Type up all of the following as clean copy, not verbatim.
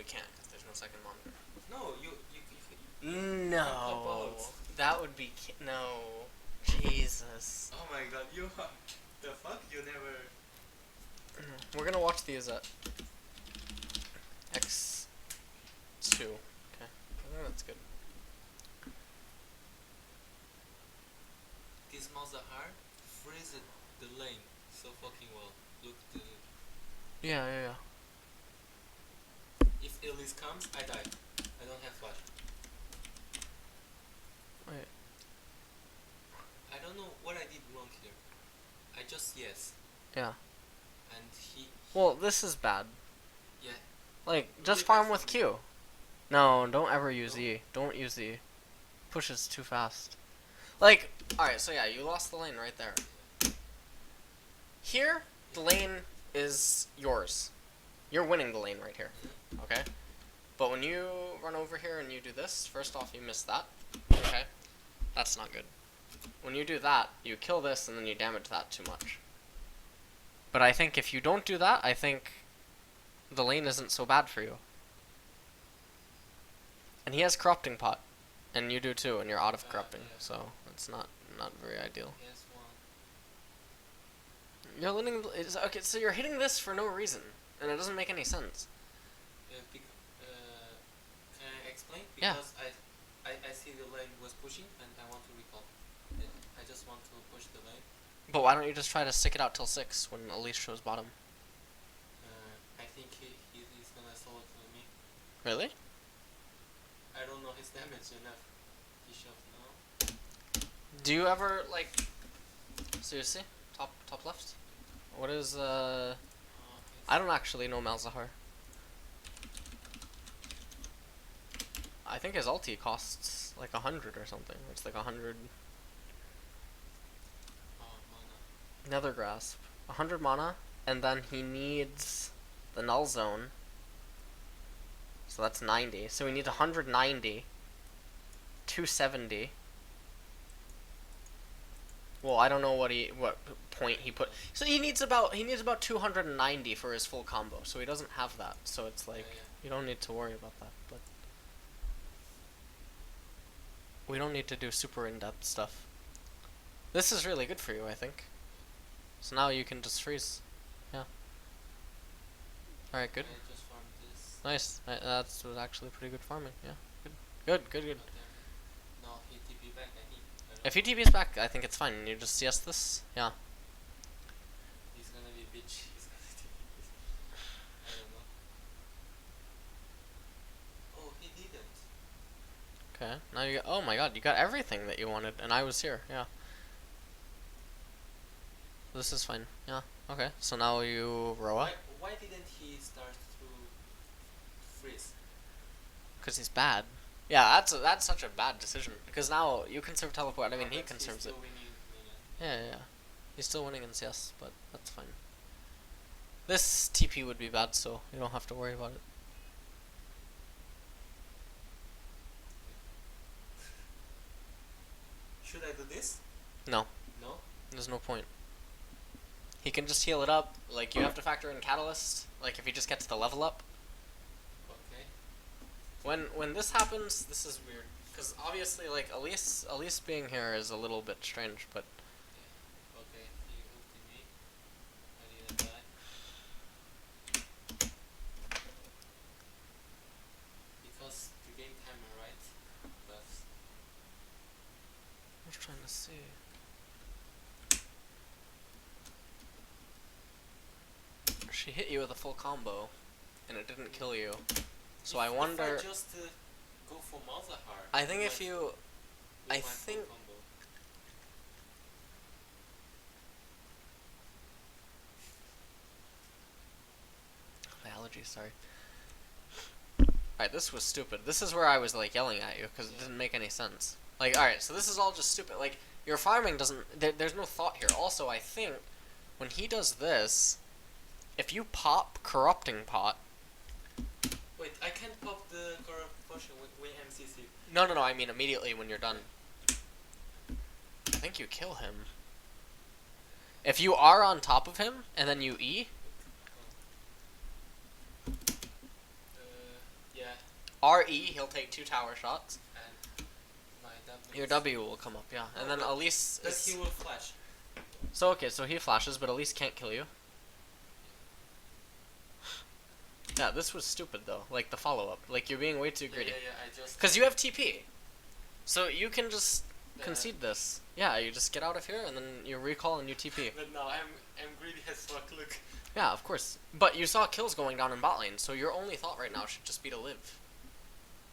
can't because there's no second monitor. No, you No, that would be no. Jesus. Oh my god, you the fuck? You never. We're gonna watch these at X2. Okay, I think that's good. This Malzahar freezes the lane so fucking well. Look, Yeah. if Elise comes, I die. I don't have flash. Wait. I don't know what I did wrong here. I just yes. Yeah. And he. Well, this is bad. Yeah. Like, just farm with Q. No, don't ever use E. Don't use E. Pushes too fast. Like, alright, so yeah, you lost the lane right there. Here, the lane is yours. You're winning the lane right here. Okay? But when you run over here and you do this, first off, you miss that. Okay? That's not good. When you do that, you kill this and then you damage that too much. But I think if you don't do that, I think the lane isn't so bad for you. And he has corrupting pot. And you do too, and you're out of corrupting, so it's not very ideal. Yes, one. You're letting okay, so you're hitting this for no reason, and it doesn't make any sense. Can I explain? Yeah. Because I see the lane was pushing and I want to recall. I just want to push the lane. But why don't you just try to stick it out till 6 when Elise shows bottom? I think he's gonna solo kill me. Really? I don't know his damage enough. He shoved now. Do you ever like seriously? Top left? What is I don't actually know Malzahar. I think his ulti costs like 100 or something. It's like 100 mana. Nether Grasp. 100 mana, and then he needs the null zone. So that's 90. So we need 190. 270. Well, I don't know what point he put. So he needs about 290 for his full combo. So he doesn't have that. So it's like you don't need to worry about that. But we don't need to do super in-depth stuff. This is really good for you, I think. So now you can just freeze. Yeah. All right, good. I just farmed this. Nice. That's was actually pretty good farming. Yeah. Good. No, he TP back. I think. If he TP's back, I think it's fine. You just CS this. Yeah. He's gonna be bitch. He's gonna TP. I don't know. Oh, he didn't. Okay. Now you got. Oh my God! You got everything that you wanted, and I was here. Yeah. This is fine. Yeah. Okay. So now you Roa. Why didn't he start to freeze? Because he's bad. Yeah, that's such a bad decision. Because now you conserve teleport. I mean, he conserves it. Yeah. He's still winning in CS, but that's fine. This TP would be bad, so you don't have to worry about it. Should I do this? No. No? There's no point. He can just heal it up. Like, you have to factor in Catalyst. Like, if he just gets the level up. Okay. When this happens, this is weird. Because obviously, like, Elise being here is a little bit strange, but... Yeah. Okay, he ulted me. I didn't die. Because the game timer, right? Buffs. I was trying to see. She hit you with a full combo, and it didn't kill you. So I wonder... If I just go for Malzahar... I think if you... I think... My allergies, sorry. Alright, this was stupid. This is where I was, like, yelling at you, because it didn't make any sense. Like, alright, so this is all just stupid. Like, your farming doesn't... There's no thought here. Also, I think, when he does this, if you pop Corrupting Pot... Wait, I can't pop the corrupt potion with MCC. No, I mean immediately when you're done. I think you kill him. If you are on top of him, and then you E... RE, he'll take 2 tower shots. And my W. Your W will come up, yeah. And then Elise But is... he will flash. So, okay, so he flashes, but Elise can't kill you. Yeah, this was stupid, though. Like, the follow-up. Like, you're being way too greedy. Yeah, I just... Because you have TP. So you can just concede this. Yeah, you just get out of here, and then you recall and you TP. But no, I'm greedy as fuck, look. Yeah, of course. But you saw kills going down in bot lane, so your only thought right now should just be to live.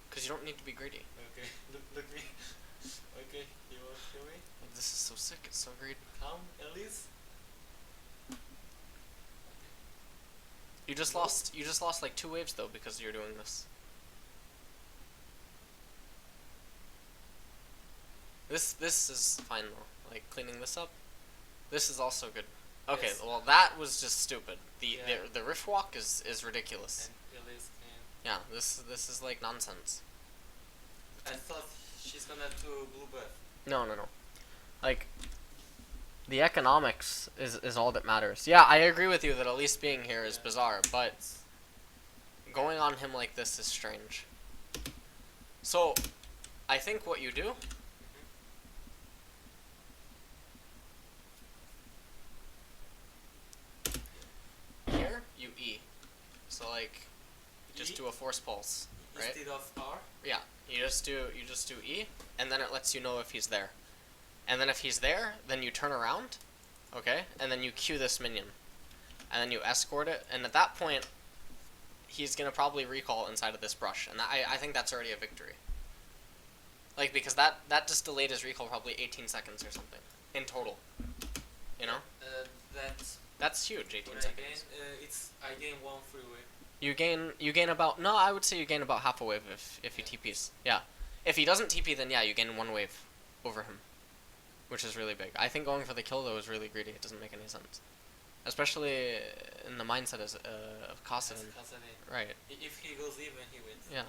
Because you don't need to be greedy. Okay, look me. Okay, you want to kill me? Like, this is so sick, it's so great. Come, Elise. You just lost like 2 waves though because you're doing this. This is fine though. Like cleaning this up. This is also good. Okay, Yes. well that was just stupid. The Yeah. the rift walk is ridiculous. And Elise can... Yeah, this is like nonsense. I thought she's gonna do blue buff. No. Like the economics is all that matters. Yeah, I agree with you that Elise being here is bizarre, but going on him like this is strange. So, I think what you do here, you E. So like, just E? do a force pulse, right? Instead of R? Yeah, you just do E, and then it lets you know if he's there. And then if he's there, then you turn around, okay, and then you Q this minion, and then you escort it, and at that point, he's gonna probably recall inside of this brush, and I think that's already a victory. Like, because that just delayed his recall probably 18 seconds or something in total. You know? That's huge, 18 seconds. I gain 1 free wave. You gain about, no, I would say you gain about half a wave if he TPs. Yeah. If he doesn't TP, then yeah, you gain 1 wave over him. Which is really big. I think going for the kill though is really greedy. It doesn't make any sense, especially in the mindset of Kassadin. Right. If he goes even, he wins. Yeah.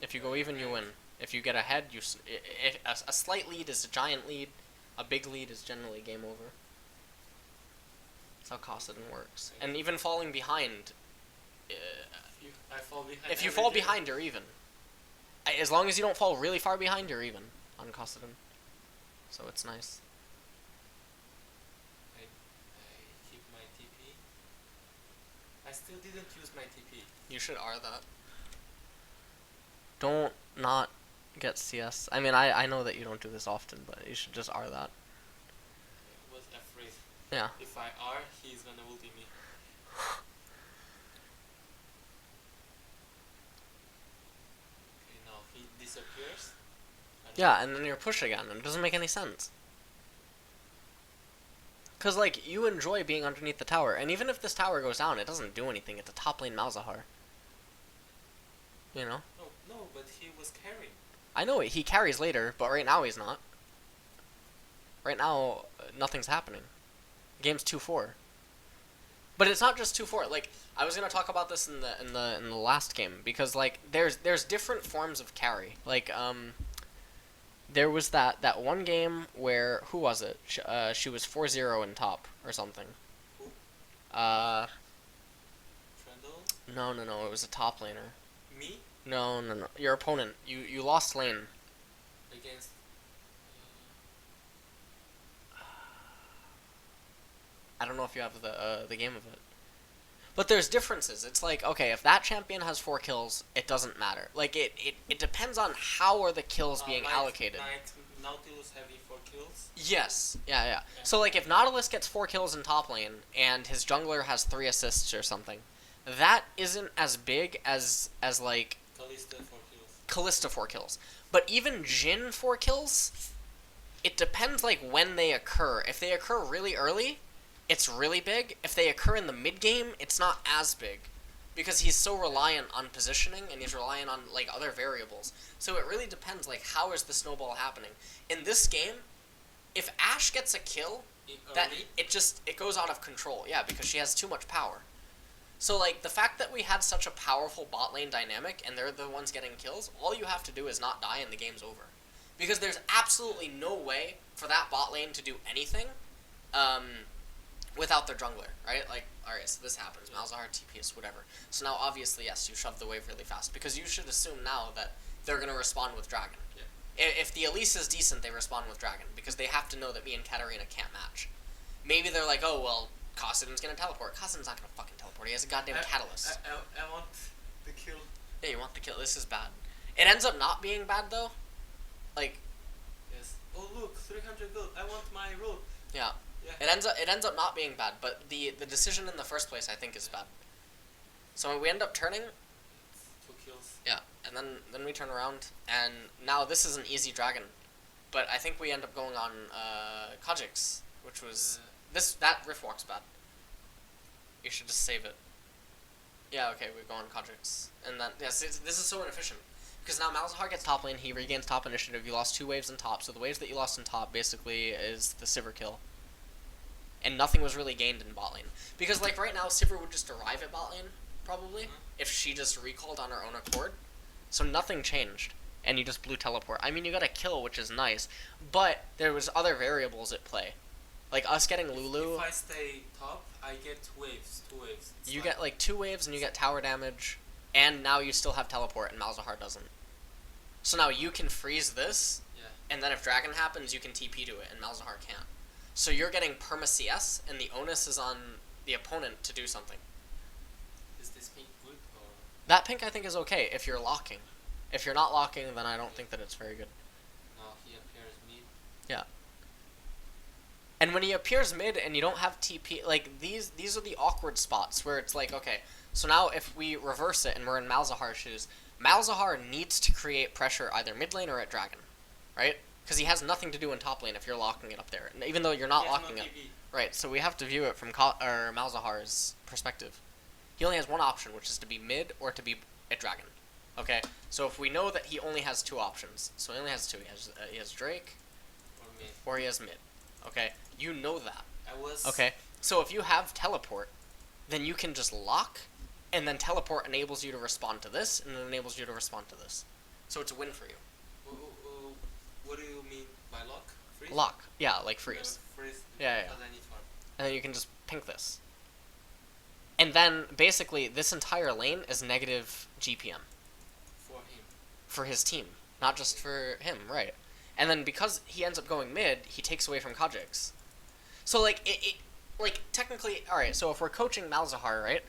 If you go even, you win. If you get ahead, a slight lead is a giant lead. A big lead is generally game over. That's how Kassadin works. And even falling behind. I fall behind. If you fall behind, you're even. As long as you don't fall really far behind, you're even on Kassadin. So it's nice. I keep my TP. I still didn't use my TP. You should R that. Don't not get CS. I mean, I know that you don't do this often, but you should just R that. I was afraid. Yeah. If I R, he's gonna ulti me. Okay, now he disappears. Yeah, and then you're push again, and it doesn't make any sense. Because, like, you enjoy being underneath the tower, and even if this tower goes down, it doesn't do anything. It's a top lane Malzahar. You know? No, but he was carrying. I know it. He carries later, but right now he's not. Right now, nothing's happening. The game's 2-4. But it's not just 2-4. Like, I was gonna talk about this in the last game, because, like, there's different forms of carry. Like, there was that one game where, who was it? She was 4-0 in top or something. Who? Trundle? Trundle? No, it was a top laner. Me? No. Your opponent. You lost lane. Against... I don't know if you have the game of it. But there's differences. It's like, okay, if that champion has 4 kills, it doesn't matter. Like, it depends on how are the kills being allocated. Nautilus having 4 kills? Yes. Yeah. So, like, if Nautilus gets 4 kills in top lane, and his jungler has 3 assists or something, that isn't as big as like... Kalista 4 kills. Kalista 4 kills. But even Jhin 4 kills, it depends, like, when they occur. If they occur really early, it's really big. If they occur in the mid-game, it's not as big. Because he's so reliant on positioning, and he's reliant on, like, other variables. So it really depends, like, how is the snowball happening. In this game, if Ashe gets a kill, it goes out of control. Yeah, because she has too much power. So, like, the fact that we had such a powerful bot lane dynamic, and they're the ones getting kills, all you have to do is not die and the game's over. Because there's absolutely no way for that bot lane to do anything, without their jungler, right? Like, alright, so this happens. Malzahar TPs, whatever. So now, obviously, yes, you shove the wave really fast. Because you should assume now that they're going to respond with Dragon. Yeah. If the Elise is decent, they respond with Dragon. Because they have to know that me and Katarina can't match. Maybe they're like, oh, well, Kassadin's going to teleport. Kassadin's not going to fucking teleport. He has a goddamn catalyst. I want the kill. Yeah, you want the kill. This is bad. It ends up not being bad, though. Like... Yes. Oh, look, 300 gold. I want my road. Yeah. Yeah. It ends up not being bad, but the decision in the first place I think is bad. So we end up turning. It's 2 kills. Yeah, and then we turn around, and now this is an easy dragon, but I think we end up going on Kajix, which was that riff walk's bad. You should just save it. Yeah, okay, we go on Kajix, and then yes, this is so inefficient. Because now Malzahar gets top lane, he regains top initiative, you lost 2 waves in top, so the waves that you lost in top basically is the Sivir kill. And nothing was really gained in bot lane. Because like right now, Sivir would just arrive at bot lane, probably, if she just recalled on her own accord. So nothing changed, and you just blew teleport. I mean, you got a kill, which is nice, but there was other variables at play. Like us getting Lulu... If I stay top, I get 2 waves. 2 waves. You get like 2 waves, and you get tower damage, and now you still have teleport, and Malzahar doesn't. So now you can freeze this, and then if Dragon happens, you can TP to it, and Malzahar can't. So you're getting perma CS, and the onus is on the opponent to do something. Is this pink good or? That pink I think is okay if you're locking. If you're not locking, then I don't think that it's very good. No, he appears mid. Yeah. And when he appears mid and you don't have TP, like these are the awkward spots where it's like, okay, so now if we reverse it and we're in Malzahar's shoes, Malzahar needs to create pressure either mid lane or at Dragon, right? Because he has nothing to do in top lane if you're locking it up there, even though you're not locking it. Right, so we have to view it from Malzahar's perspective. He only has one option, which is to be mid or to be at Dragon. Okay, so if we know that he only has 2 options, so he only has 2. He has Drake, or he has mid. Okay, you know that. Okay, so if you have teleport, then you can just lock, and then teleport enables you to respond to this, and it enables you to respond to this. So it's a win for you. What do you mean by lock? Freeze? Lock, yeah, like freeze. Freeze. Yeah. Because I need one. And then you can just pink this. And then, basically, this entire lane is negative GPM. For him. For his team. Not just for him, right. And then because he ends up going mid, he takes away from Kajix. So, like, like, technically, alright, so if we're coaching Malzahar, right?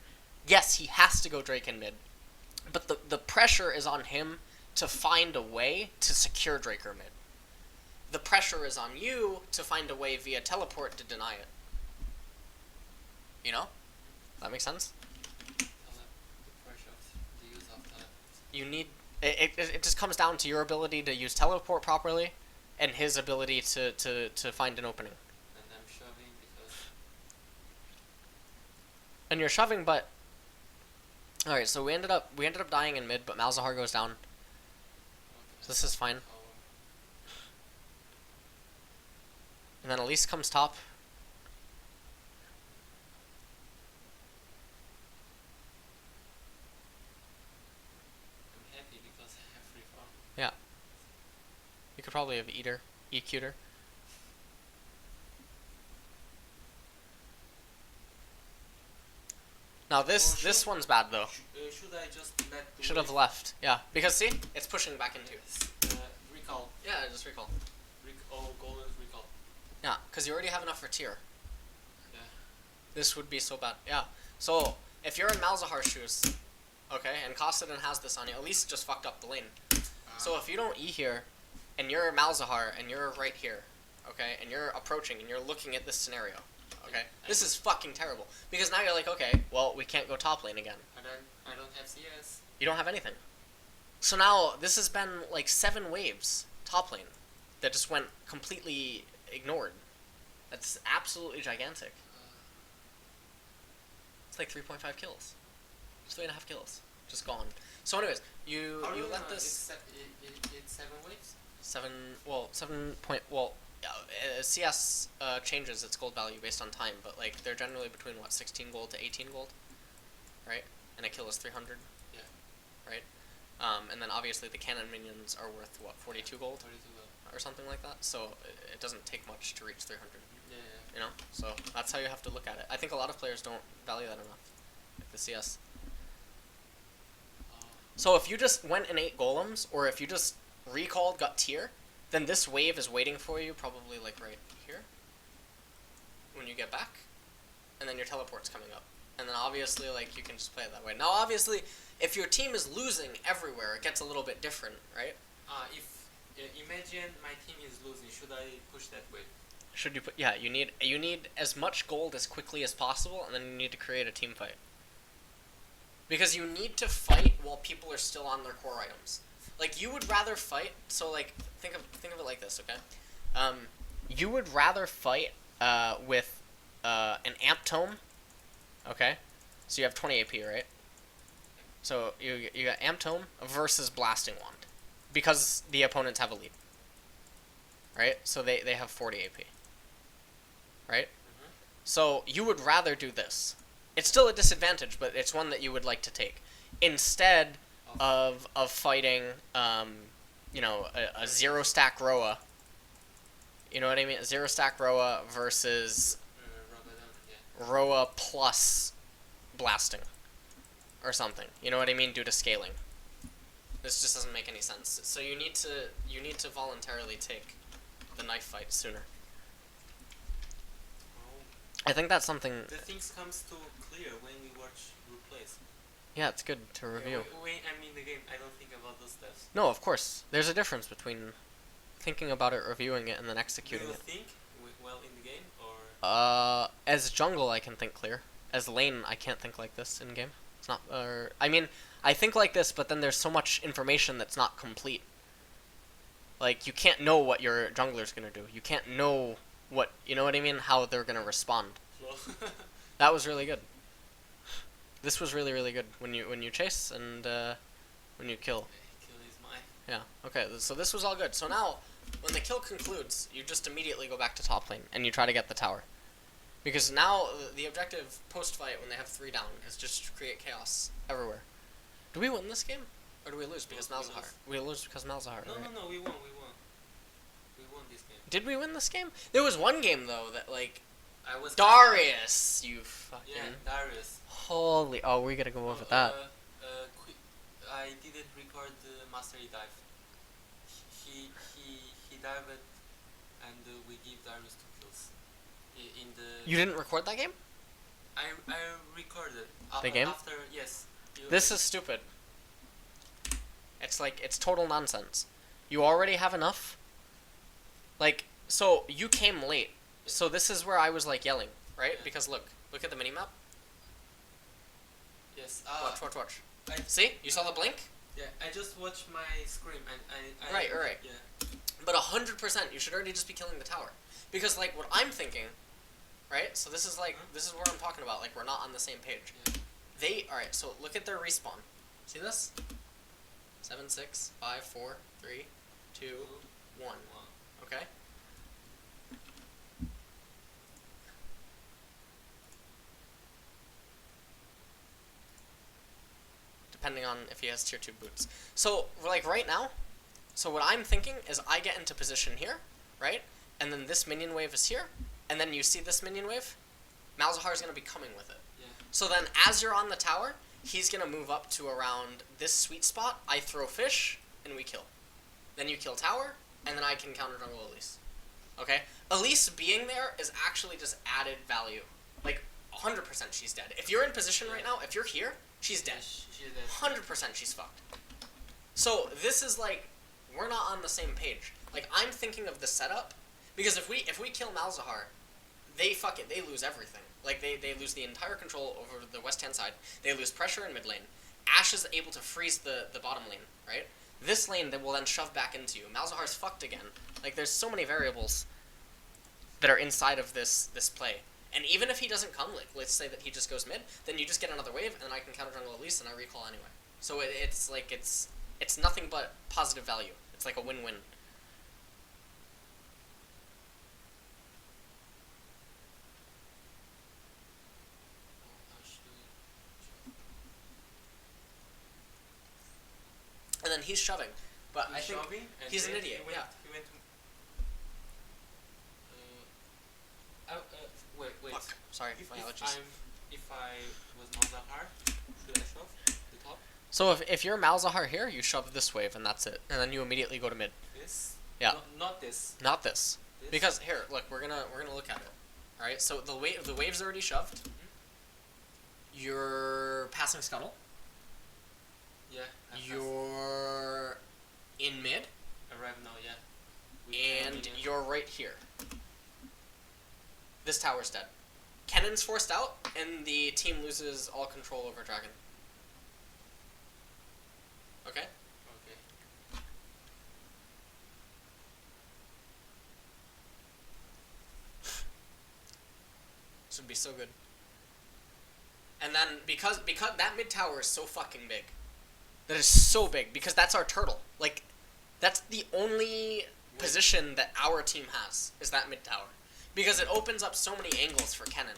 Yes, he has to go Drake in mid. But the pressure is on him to find a way to secure Drake or mid. The pressure is on you to find a way via teleport to deny it. You know? That makes sense? The pressure of the use of teleport. You need... It just comes down to your ability to use teleport properly and his ability to find an opening. And I'm shoving because... And you're shoving, but... Alright, so we ended up dying in mid, but Malzahar goes down. Okay. So this is fine. And then Elise comes top. I'm happy because I have free farm. Yeah. You could probably have EQ'd her. Now this one's bad though. Should I just let the Should have left. Yeah. Because see? It's pushing back into you. Recall. Yeah, just recall. Golden recall. Yeah, because you already have enough for tier. Yeah. This would be so bad. Yeah. So, if you're in Malzahar's shoes, okay, and Kassadin has this on you, at least just fucked up the lane. So if you don't E here, and you're Malzahar, and you're right here, okay, and you're approaching, and you're looking at this scenario, okay, this is fucking terrible. Because now you're like, okay, well, we can't go top lane again. And then I don't have CS. You don't have anything. So now, this has been like 7 waves, top lane, that just went completely ignored. That's absolutely gigantic. It's like 3.5 kills. It's 3.5 kills. Just gone. So anyways, you let this... It's 7 waves? 7 CS changes its gold value based on time, but like they're generally between what, 16 gold to 18 gold, right? And a kill is 300. Yeah. Right. And then obviously the cannon minions are worth what, 42 gold? 42 gold. Or something like that. So it doesn't take much to reach 300. Yeah. You know, so that's how you have to look at it. I think a lot of players don't value that enough, like the CS. So if you just went and ate golems, or if you just recalled, got tier, then this wave is waiting for you, probably like right here, when you get back, and then your teleport's coming up. And then obviously, like, you can just play it that way. Now, obviously, if your team is losing everywhere, it gets a little bit different, right? Imagine my team is losing, should I push that wave? Should you put? Yeah, you need as much gold as quickly as possible, and then you need to create a team fight. Because you need to fight while people are still on their core items. Like, you would rather fight. So, like, think of it like this, okay? You would rather fight with an amp tome. Okay, so you have 20 AP, right? So you got amp tome versus blasting wand, because the opponents have a lead. Right? So they have 40 AP. Right? Mm-hmm. So you would rather do this. It's still a disadvantage, but it's one that you would like to take, instead of fighting, you know, a 0-stack Roa. You know what I mean? A 0-stack Roa versus Roa plus blasting or something. You know what I mean? Due to scaling. This just doesn't make any sense. So you need to voluntarily take the knife fight sooner. I think that's something. The things comes to clear when we watch replays. Yeah, it's good to review. When I'm in the game, I don't think about those steps. No, of course. There's a difference between thinking about it, reviewing it, and then executing Do you it. think well in the game, or? As jungle, I can think clear. As lane, I can't think like this in game. It's not. I mean, I think like this, but then there's so much information that's not complete. Like, you can't know what your jungler's gonna do. You can't know what, you know what I mean? How they're gonna respond. That was really good. This was really, really good when you chase and when you kill. Kill is mine. Yeah. Okay. So this was all good. So now, when the kill concludes, you just immediately go back to top lane and you try to get the tower, because now the objective post fight when they have 3 down is just to create chaos everywhere. Do we win this game, or do we lose because Malzahar? We lose because Malzahar. No, right? no, we won. We won this game. Did we win this game? There was one game though that, like, I was Darius, you fucking. Yeah, Darius. Holy! Oh, we gotta go over that. I didn't record the mastery dive. He dived, and we give Darius 2 kills. In the. You didn't record that game? I recorded. The game? After, yes. This is stupid. It's like, it's total nonsense. You already have enough. Like, so you came late. So this is where I was like yelling, right? Yeah. Because look at the minimap. Yes. Watch. See? You saw the blink? Yeah, I just watched my screen and I Right. Yeah. But 100%, you should already just be killing the tower. Because, like, what I'm thinking, right? So this is like, this is what I'm talking about. Like, we're not on the same page. Yeah. Alright, so look at their respawn. See this? 7, 6, 5, 4, 3, 2, 1. Okay? Depending on if he has tier 2 boots. So, like, right now, so what I'm thinking is I get into position here, right? And then this minion wave is here, and then you see this minion wave? Malzahar's going to be coming with it. Yeah. So then, as you're on the tower, he's going to move up to around this sweet spot. I throw fish, and we kill. Then you kill tower, and then I can counter jungle Elise. Okay? Elise being there is actually just added value. Like, 100% she's dead. If you're in position right now, if you're here, she's dead. She's dead. 100% she's fucked. So, this is like, we're not on the same page. Like, I'm thinking of the setup, because if we kill Malzahar, they lose everything. Like, they lose the entire control over the west-hand side. They lose pressure in mid lane. Ashe is able to freeze the bottom lane, right? This lane they will then shove back into you. Malzahar's fucked again. Like, there's so many variables that are inside of this play. And even if he doesn't come, like, let's say that he just goes mid, then you just get another wave, and then I can counter jungle Elise, and I recall anyway. So it's like, it's nothing but positive value. It's like a win-win. And then he's shoving. But I think he's an idiot, yeah. He went Wait. Fuck. Sorry, my allergies. If I was Malzahar, should I shove the top? So if you're Malzahar here, you shove this wave and that's it, and then you immediately go to mid. This? Yeah. No, not this. Not this. This? Because here, look, we're gonna look at it. All right. So the wave's already shoved. You're passing scuttle. Yeah. You're in mid, arrive now. Yeah. and you're right here. This tower's dead. Kennon's forced out, and the team loses all control over Dragon. Okay? Okay. This would be so good. And then, because that mid tower is so fucking big. That is so big, because that's our turtle. Like, that's the only position that our team has, is that mid tower. Because it opens up so many angles for Kennon.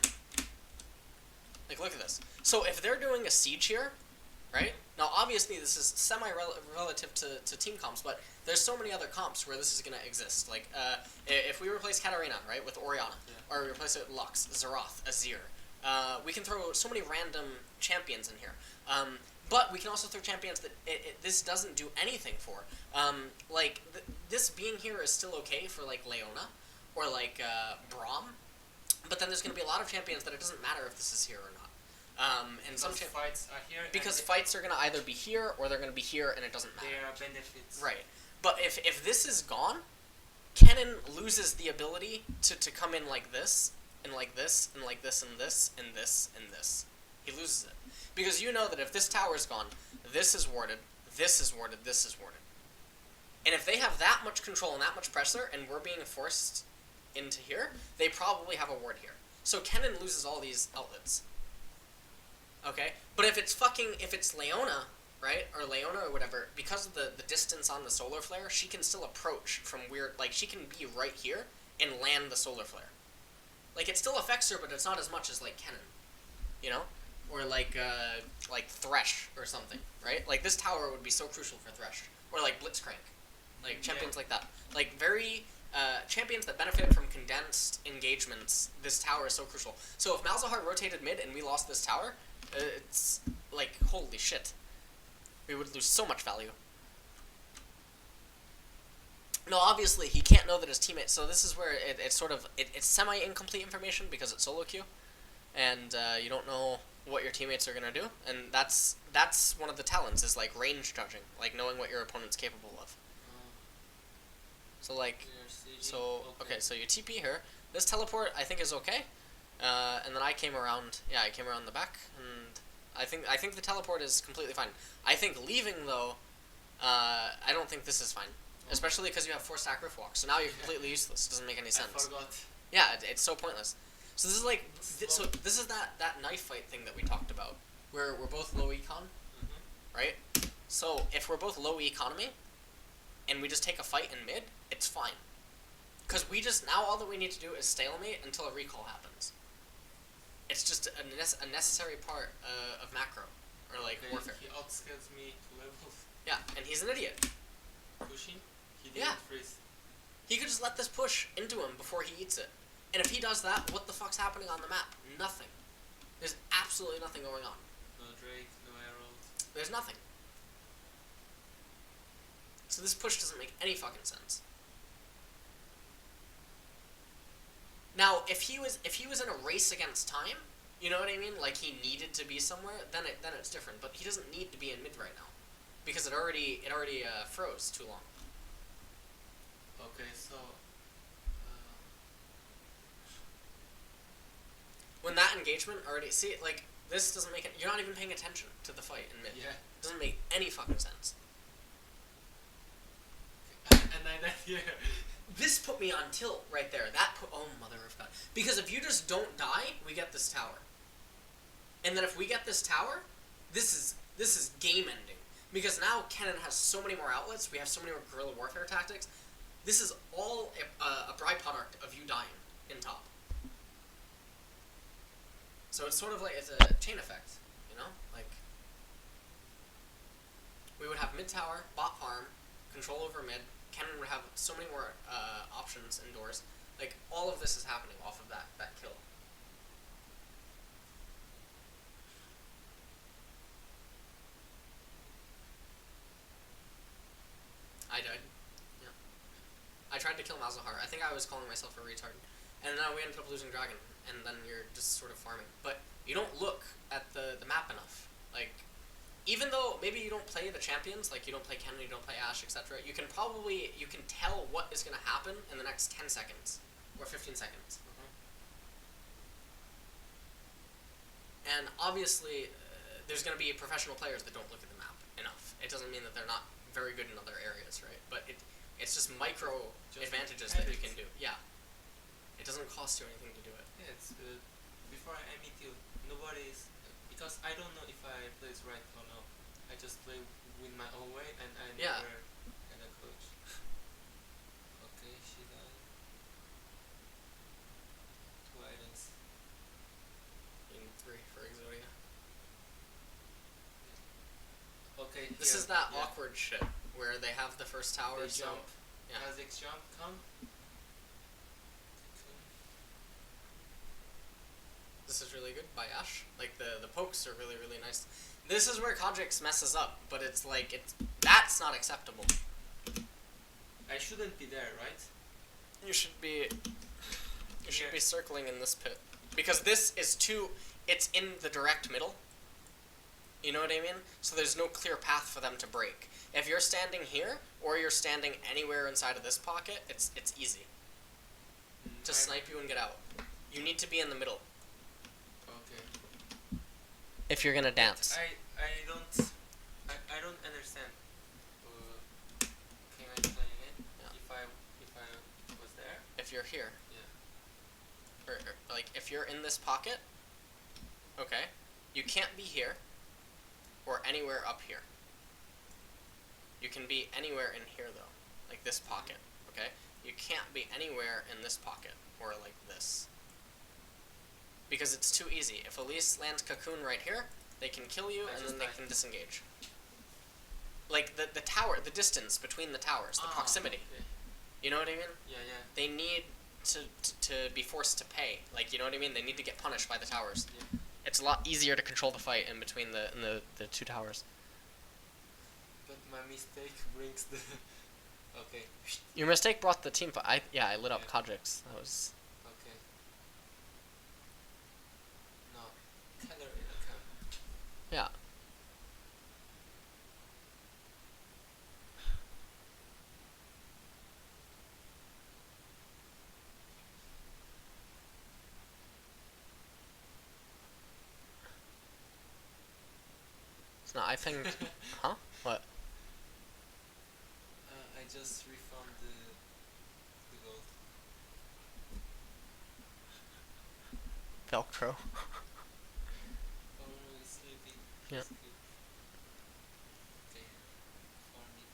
Like, look at this. So if they're doing a siege here, right? Now, obviously, this is semi-relative to team comps, but there's so many other comps where this is going to exist. Like, if we replace Katarina, right, with Orianna, or we replace it with Lux, Zeroth, Azir, we can throw so many random champions in here. But we can also throw champions that this doesn't do anything for. This being here is still okay for, like, Leona, or, like, Braum, but then there's going to be a lot of champions that it doesn't matter if this is here or not. And some fights are here. Because fights are going to either be here, or they're going to be here, and it doesn't matter. There are benefits. Right. But if this is gone, Kennen loses the ability to come in like this, and like this, and like this, and this, and this, and this. He loses it. Because you know that if this tower's gone, this is warded, this is warded, this is warded. And if they have that much control and that much pressure, and we're being forced into here, they probably have a ward here. So Kennen loses all these outlets. Okay? But if it's Leona, right, or Leona or whatever, because of the distance on the solar flare, she can still approach from weird, like, she can be right here and land the solar flare. Like, it still affects her, but it's not as much as, like, Kennen. You know? Or, like Thresh or something, right? Like, this tower would be so crucial for Thresh. Or, like, Blitzcrank. Like, champions like that. Like, very, champions that benefit from condensed engagements, this tower is so crucial. So if Malzahar rotated mid and we lost this tower, it's, like, holy shit. We would lose so much value. No, obviously, he can't know that his teammate... So this is where it's sort of... It's semi-incomplete information because it's solo queue. And you don't know what your teammates are going to do. And that's one of the talents, is, like, range judging. Like, knowing what your opponent's capable of. So, like... So, okay, so you TP here. This teleport, I think, is okay. And then I came around... Yeah, I came around the back. And I think the teleport is completely fine. I think leaving, though... I don't think this is fine. Especially because you have 4-stack Rift Walk. So now you're completely useless. It doesn't make any sense. I forgot. Yeah, it's so pointless. So this is like... So this is that knife fight thing that we talked about. Where we're both low econ. Right? So if we're both low economy, and we just take a fight in mid, it's fine. Because we just... Now all that we need to do is stalemate until a recall happens. It's just a necessary part of macro. Or like warfare. He outscales me to levels. Yeah, and he's an idiot. Pushing? He didn't freeze. He could just let this push into him before he eats it. And if he does that, what the fuck's happening on the map? Nothing. There's absolutely nothing going on. No Drake, no arrows. There's nothing. So this push doesn't make any fucking sense. Now, if he was in a race against time, you know what I mean? Like he needed to be somewhere, then it's different. But he doesn't need to be in mid right now, because it already froze too long. Okay, so when that engagement already like this doesn't make it. You're not even paying attention to the fight in mid. Yeah. It doesn't make any fucking sense. And then yeah. This put me on tilt right there. Oh mother of God! Because if you just don't die, we get this tower. And then if we get this tower, this is game ending. Because now Kennen has so many more outlets. We have so many more guerrilla warfare tactics. This is all a byproduct of you dying in top. So it's sort of like, it's a chain effect, you know? Like, we would have mid tower, bot farm, control over mid. Kennen would have so many more options indoors. Like, all of this is happening off of that kill. I died. Yeah. I tried to kill Malzahar. I think I was calling myself a retard. And then we ended up losing Dragon. And then you're just sort of farming. But you don't look at the map enough. Like, even though maybe you don't play the champions, like you don't play Kennen, you don't play Ashe, etc., you can tell what is going to happen in the next 10 seconds. Or 15 seconds. And obviously, there's going to be professional players that don't look at the map enough. It doesn't mean that they're not very good in other areas, right? But it's just micro advantages that you can do. Yeah. It doesn't cost you anything to do it. Yeah, it's before I meet you, nobody's because I don't know if I play it right or not. I just play with my own way, and I never had a coach. Okay, she died. 2 items. In 3 for Exodia. Okay. This is that awkward shit where they have the first tower, they jump. Yeah. Kha'Zix jump, come. This is really good by Ashe. Like the pokes are really, really nice. This is where Kha'Zix messes up, but it's like that's not acceptable. I shouldn't be there, right? You should be circling in this pit. Because this is it's in the direct middle. You know what I mean? So there's no clear path for them to break. If you're standing here, or you're standing anywhere inside of this pocket, it's easy to snipe you and get out. You need to be in the middle. Okay. If you're gonna dance. I don't understand. Can I play again? Yeah. If I was there. If you're here. Yeah. Or like if you're in this pocket. Okay. You can't be here. Or anywhere up here. You can be anywhere in here though, like this pocket. Okay. You can't be anywhere in this pocket or like this. Because it's too easy. If Elise lands Cocoon right here, they can kill you and then they can disengage. Like the tower, the distance between the towers, the proximity. Okay. You know what I mean? Yeah, yeah. They need to be forced to pay. Like, you know what I mean? They need to get punished by the towers. Yeah. It's a lot easier to control the fight in between the 2 towers. But my mistake brings the... Okay. Your mistake brought the team fight. I lit up Kha'Zix. That was... Okay. No. Keller in a camp. Yeah. It's not, I pinged... Huh? What? I just refound the gold. Velcro. Oh no, it's sleeping. Yeah. It's good. Okay. Farming.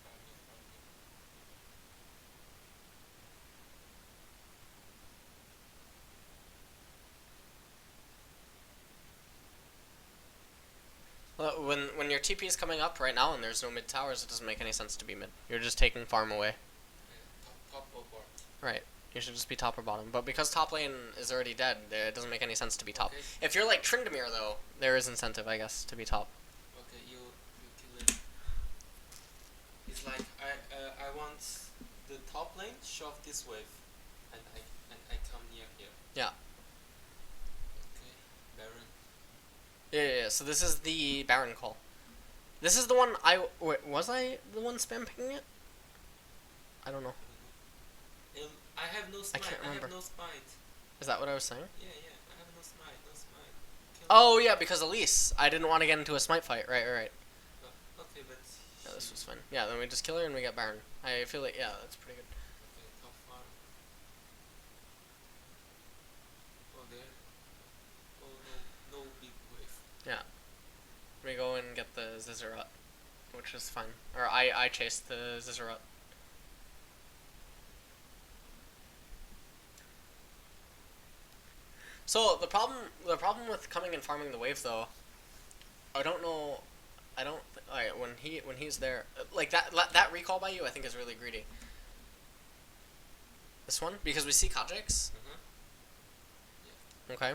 Well, when your TP is coming up right now and there's no mid towers, it doesn't make any sense to be mid. You're just taking farm away. Yeah, top or bottom. Right. You should just be top or bottom. But because top lane is already dead, it doesn't make any sense to be top. Okay. If you're like Tryndamere, though, there is incentive, I guess, to be top. Okay, you kill it. It's like I want the top lane shove this wave, and I come near here. Yeah. Okay, Baron. Yeah. So this is the Baron call. This is the one wait, was I the one spam picking it? I don't know. I have no smite. can't remember. I have no smite. Is that what I was saying? Yeah, I have no smite. Kill Oh yeah, because Elise. I didn't want to get into a smite fight. Right. okay, but Yeah, this was fun. Yeah, then we just kill her and we get Baron. I feel like, yeah, that's pretty good. okay, top farm. Oh there. Oh no big wave. Yeah. We go and get the Zizzarat, which is fine. Or I chased the Zizzarat. So the problem with coming and farming the wave though, I don't know. Alright, when he's there, like that recall by you, I think is really greedy. This one? Because we see Kajix. Yeah. Okay.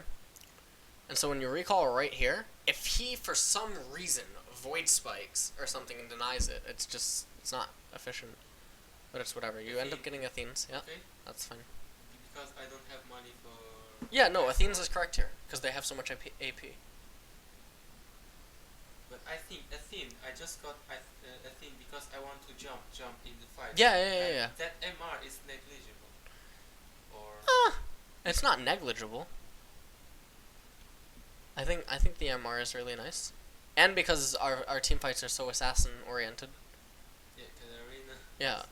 And so when you recall right here, if he for some reason void spikes or something and denies it, it's not efficient. But it's whatever. You end up getting Athenes. Yeah. Okay. That's fine. Because I don't have money for. Yeah, no, Athenes is correct here because they have so much AP. But I think Athene, I just got Athene because I want to jump in the fight. Yeah. That MR is negligible. Or It's not negligible. I think the MR is really nice, and because our team fights are so assassin oriented. Yeah, Katarina. Yeah,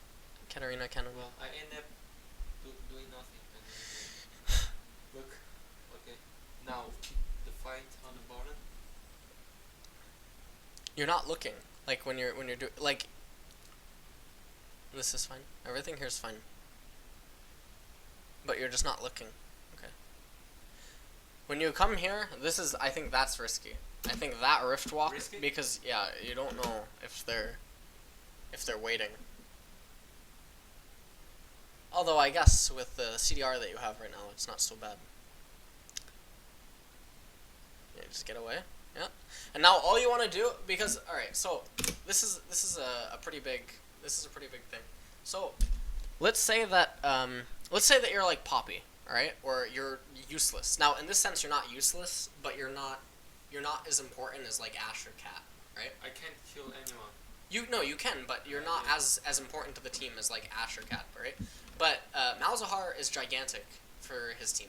Katarina Cannon. Well, I end up doing nothing. Look, okay. Now the fight on the bottom. You're not looking like when you're doing like. This is fine. Everything here is fine. But you're just not looking. Okay. When you come here, I think that's risky. I think that rift walk Risky? because yeah, you don't know if they're waiting. Although I guess with the CDR that you have right now, it's not so bad. Yeah, just get away. Yeah. And now all you want to do, because all right, so this is a pretty big thing. So let's say that you're like Poppy, all right, or you're useless. Now in this sense, you're not useless, but you're not as important as like Ash or Cat, right? I can't kill anyone. You can, but you're not as important to the team as like Ash or Cat, right? But Malzahar is gigantic for his team,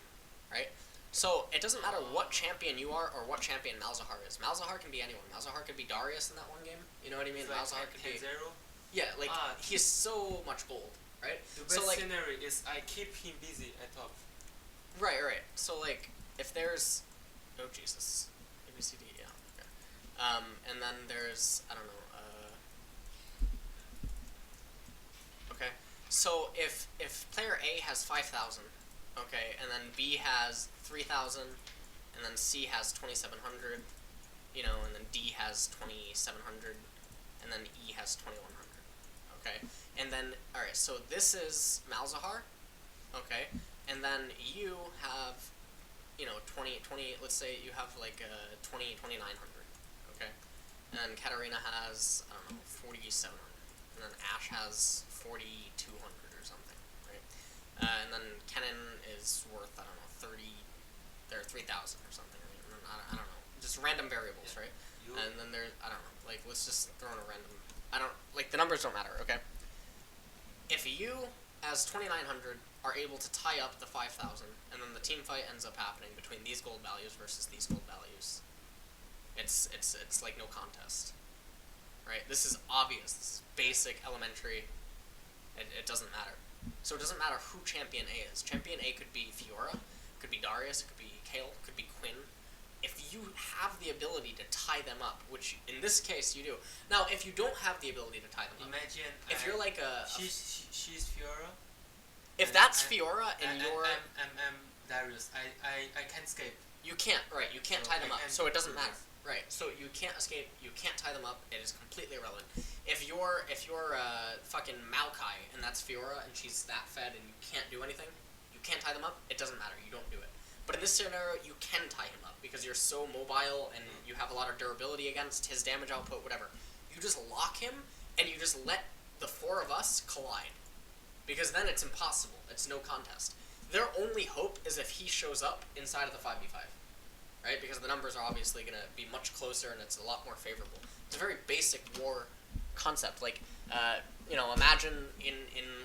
right? So it doesn't matter what champion you are or what champion Malzahar is. Malzahar can be anyone. Malzahar could be Darius in that one game. You know what I mean? Like Malzahar could be. 10-0? Yeah, like he's so much gold, right? The best scenario is I keep him busy at top. Right. So like if there's, oh Jesus, ABCD, yeah. Okay. And then there's I don't know. Okay. So if player A has 5,000, okay, and then B has 3,000, and then C has 2,700, you know, and then D has 2,700, and then E has 2,100. Okay, and then alright, so this is Malzahar, okay, and then you have, you know, 20, let's say you have like 2,900, okay, and Katarina has, I don't know, 4,700, and then Ash has 4,200 or something, right, and then Kennen is worth, I don't know, 3,000 or something, right? And then, I don't know, just random variables, right, and then there's, I don't know, like, let's just throw in a random, the numbers don't matter, okay? If you, as 2,900, are able to tie up the 5,000, and then the team fight ends up happening between these gold values versus these gold values, it's like no contest, right? This is obvious, this is basic, elementary, it doesn't matter. So it doesn't matter who Champion A is. Champion A could be Fiora, could be Darius, it could be Kale, could be Quinn. If you have the ability to tie them up, which in this case you do. Now, if you don't have the ability to tie them up, imagine if you're like she's Fiora. If that's Fiora and you're I'm Darius, I can't escape. You can't, right? You can't tie them up, so it doesn't matter, right? So you can't escape. You can't tie them up. It is completely irrelevant. If you're fucking Maokai and that's Fiora and she's that fed and you can't do anything, you can't tie them up. It doesn't matter. You don't do it. But in this scenario, you can tie him up because you're so mobile and you have a lot of durability against his damage output, whatever. You just lock him and you just let the four of us collide. Because then it's impossible. It's no contest. Their only hope is if he shows up inside of the 5v5. Right? Because the numbers are obviously going to be much closer and it's a lot more favorable. It's a very basic war concept. Like, you know, imagine in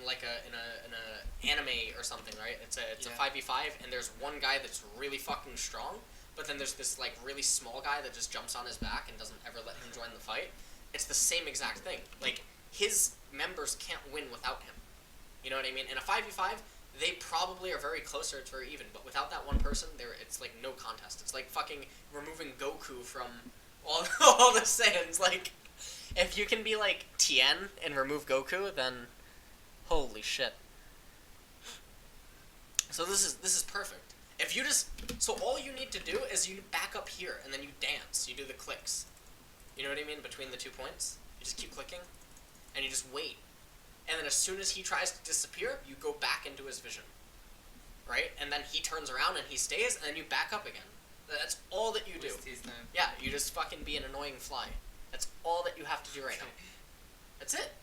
a anime or something, right? It's a 5v5 and there's one guy that's really fucking strong, but then there's this like really small guy that just jumps on his back and doesn't ever let him join the fight. It's the same exact thing. Like, his members can't win without him. You know what I mean? In a 5v5, they probably are very close or it's very even, but without that one person, it's like no contest. It's like fucking removing Goku from all the Saiyans. Like, if you can be like Tien and remove Goku, then holy shit. So this is perfect. If you so all you need to do is you back up here and then you dance. You do the clicks. You know what I mean? Between the 2 points, you just keep clicking, and you just wait. and then as soon as he tries to disappear, you go back into his vision. Right? And then he turns around and he stays, and then you back up again. That's all that you do. Yeah, you just fucking be an annoying fly. That's all that you have to do right now. That's it.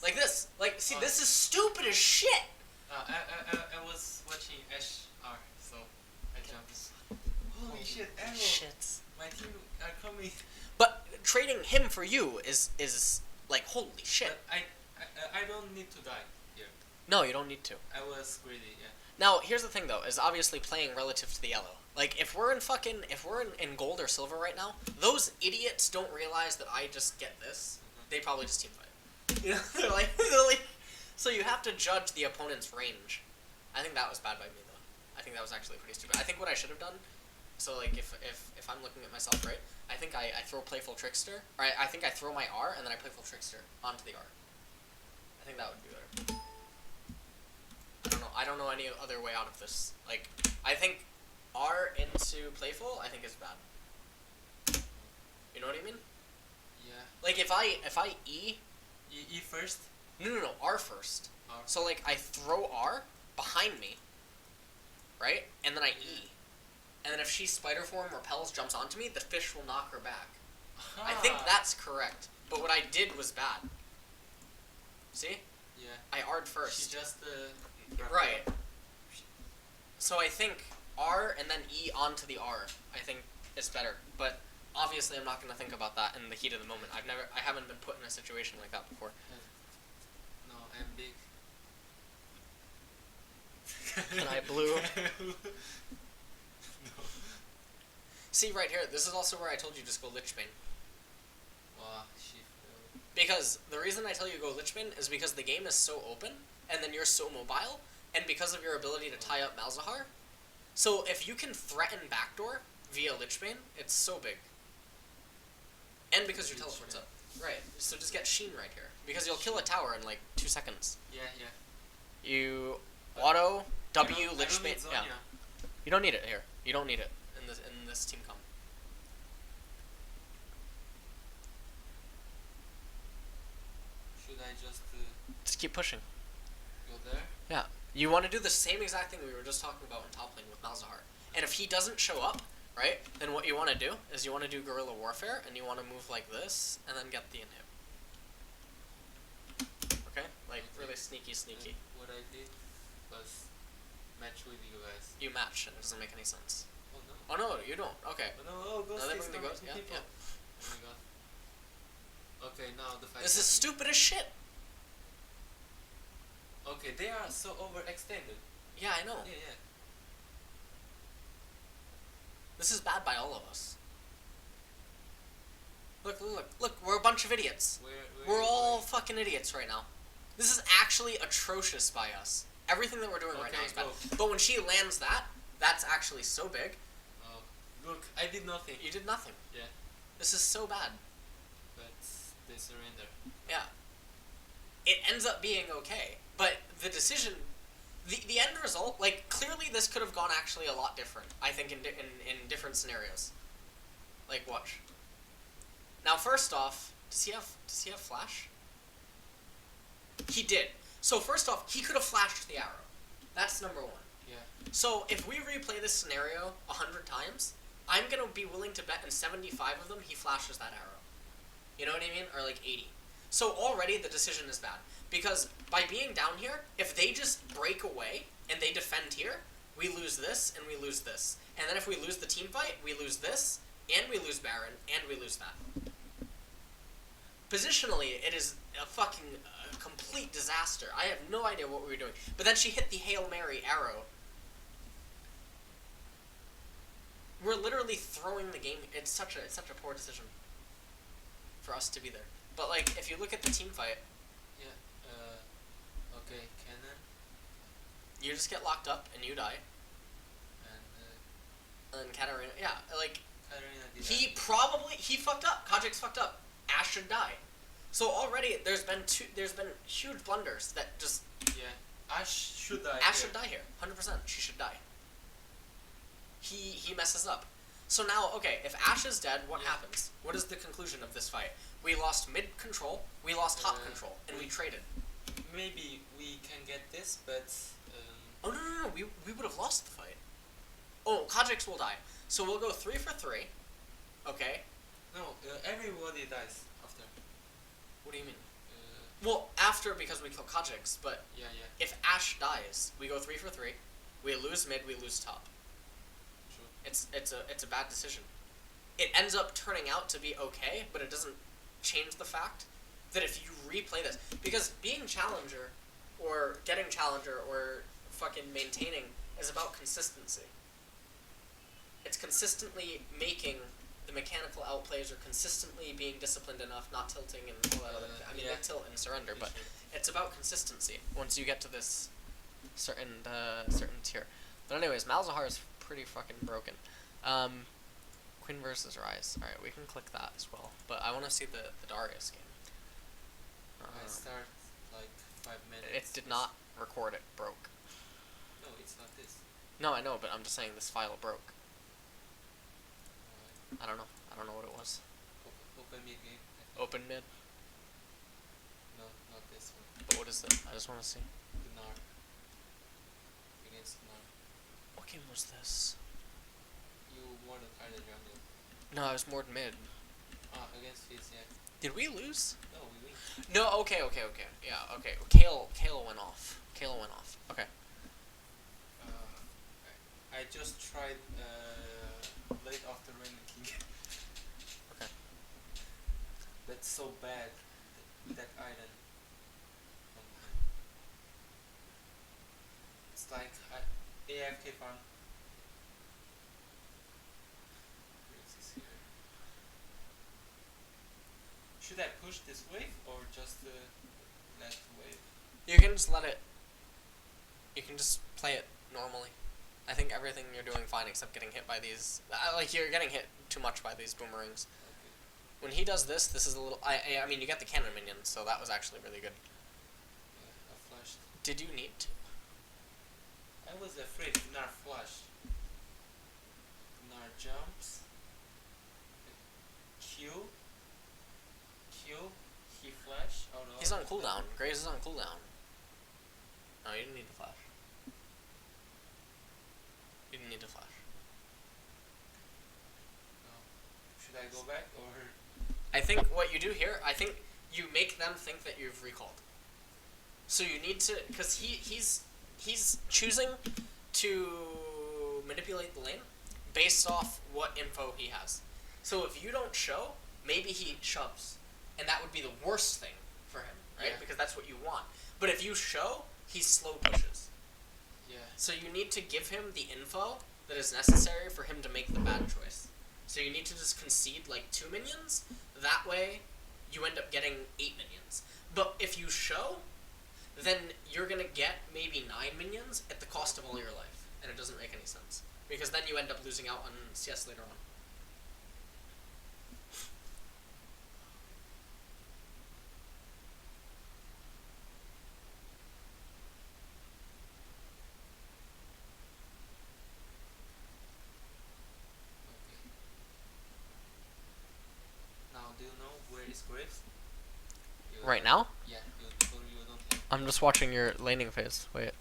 Like this. Like, see, this is stupid as shit. I was watching HR, so I jumped. Holy shit, arrow. Shit. My team are coming. But trading him for you is like, holy shit. But I don't need to die here. No, you don't need to. I was greedy, yeah. Now, here's the thing, though, is obviously playing relative to the yellow. Like, if we're in gold or silver right now, those idiots don't realize that I just get this. They probably just team fight. You know, they're like, so you have to judge the opponent's range. I think that was bad by me, though. I think that was actually pretty stupid. I think what I should have done, so, like, if I'm looking at myself right, I think I throw Playful Trickster, or I think I throw my R, and then I Playful Trickster onto the R. I think that would be better. I don't know any other way out of this. Like, I think R into Playful, I think is bad. You know what I mean? Yeah. Like, if I E... E first? No, R first. R. So, like, I throw R behind me, right? And then I E. And then if she Spider Form repels, jumps onto me, the fish will knock her back. I think that's correct. But what I did was bad. See? Yeah. I R'd first. She just... Right. So I think R and then E onto the R, I think is better. But obviously I'm not going to think about that in the heat of the moment. I haven't been put in a situation like that before. No, I'm big. And I blew. No. See right here, this is also where I told you just go Lichbane. Wow, because the reason I tell you go Lichbane is because the game is so open, and then you're so mobile, and because of your ability to tie up Malzahar. So if you can threaten backdoor via Lichbane, it's so big. And because your teleport's up. Right, so just get Sheen right here. Because you'll kill a tower in like 2 seconds. Yeah. You auto, W, Lichbane, yeah. You don't need it here. You don't need it in this team comp. Should I just keep pushing. go there? Yeah. You want to do the same exact thing we were just talking about in top lane with Malzahar. And if he doesn't show up, right, then what you want to do is you want to do guerrilla warfare, and you want to move like this, and then get the inhib. Okay? Like, really sneaky. And what I did was match with you guys. You match, and it doesn't make any sense. Oh no. Oh no, you don't. Okay. Oh no, ghost they is bring the ghost? coming, Yeah. Oh my god. Okay, now the fight. This is stupid as shit. Okay, they are so overextended. Yeah, I know. Yeah. This is bad by all of us. Look, we're a bunch of idiots. We're all fucking idiots right now. This is actually atrocious by us. Everything that we're doing right now is bad. But when she lands that, that's actually so big. Oh, look, I did nothing. You did nothing. Yeah. This is so bad. But they surrender. Yeah. It ends up being okay. But the decision, the end result, like, clearly this could have gone actually a lot different, I think, in different scenarios. Like, watch. Now, first off, does he have flash? He did. So, first off, he could have flashed the arrow. That's number one. Yeah. So, if we replay this scenario 100 times, I'm going to be willing to bet in 75 of them he flashes that arrow. You know what I mean? Or, like, 80. So, already the decision is bad. Because by being down here, if they just break away and they defend here, we lose this and we lose this. And then if we lose the team fight, we lose this, and we lose Baron, and we lose that. Positionally, it is a fucking complete disaster. I have no idea what we were doing. But then she hit the Hail Mary arrow. We're literally throwing the game. It's such a poor decision for us to be there. But like, if you look at the team fight, okay, Cannon. You just get locked up and you die. And Katarina, yeah, like, Katarina he fucked up. Kajik's fucked up. Ash should die. So already there's been huge blunders that just. Yeah, Ash should die. Ash should die here, 100%. She should die. He messes up. So now, okay, if Ashe is dead, what happens? What is the conclusion of this fight? We lost mid control, we lost top control, and we traded. Maybe we can get this, but... Oh, no, we would have lost the fight. Oh, Kha'Zix will die. So we'll go 3 for 3. Okay. No, everybody dies after. What do you mean? Well, after because we kill Kha'Zix, but yeah. if Ashe dies, we go 3 for 3. We lose mid, we lose top. True. It's a bad decision. It ends up turning out to be okay, but it doesn't change the fact that if you replay this, because being challenger or getting challenger or fucking maintaining is about consistency. It's consistently making the mechanical outplays or consistently being disciplined enough, not tilting and all that other. I mean, not tilt and surrender, but it's about consistency once you get to this certain tier. But anyways, Malzahar is pretty fucking broken. Quinn versus Ryze. All right, we can click that as well. But I want to see the Darius game. I start like 5 minutes. It did not record. It broke. No, it's not this. No, I know, but I'm just saying this file broke. I don't know. I don't know what it was. Open mid game. Open mid? No, not this one. But what is it? I just want to see. Gnar. Against Gnar. What game was this? You won the card in jungle. No, I was more mid. Against Fizz, yeah. Did we lose? No, we win. No, okay. Yeah, okay. Kale went off. Okay. I just tried late after Rain King. Okay. That's so bad, that island. It's like AFK farm. Is here. Should I push this wave or just let wave? You can just let it. You can just play it normally. I think everything you're doing fine except getting hit by these. Like you're getting hit too much by these boomerangs. Okay. When he does this is a little. I mean, you get the cannon minion, so that was actually really good. Yeah, I flashed. Did you need to? I was afraid Gnar flash. Gnar jumps. Q. He flash. Oh no. He's on cooldown. Graves is on cooldown. No, you didn't need to flash. You didn't need to flash. Should I go back or? I think what you do here, I think you make them think that you've recalled. So you need to, because he's choosing to manipulate the lane based off what info he has. So if you don't show, maybe he shoves, and that would be the worst thing for him, right? Yeah. Because that's what you want. But if you show, he slow pushes. Yeah. So you need to give him the info that is necessary for him to make the bad choice. So you need to just concede like 2 minions. That way, you end up getting 8 minions. But if you show, then you're gonna get maybe 9 minions at the cost of all your life, and it doesn't make any sense because then you end up losing out on CS later on. Do you know where is Graves? Right now? Yeah, you don't have. I'm just watching your laning phase. Wait.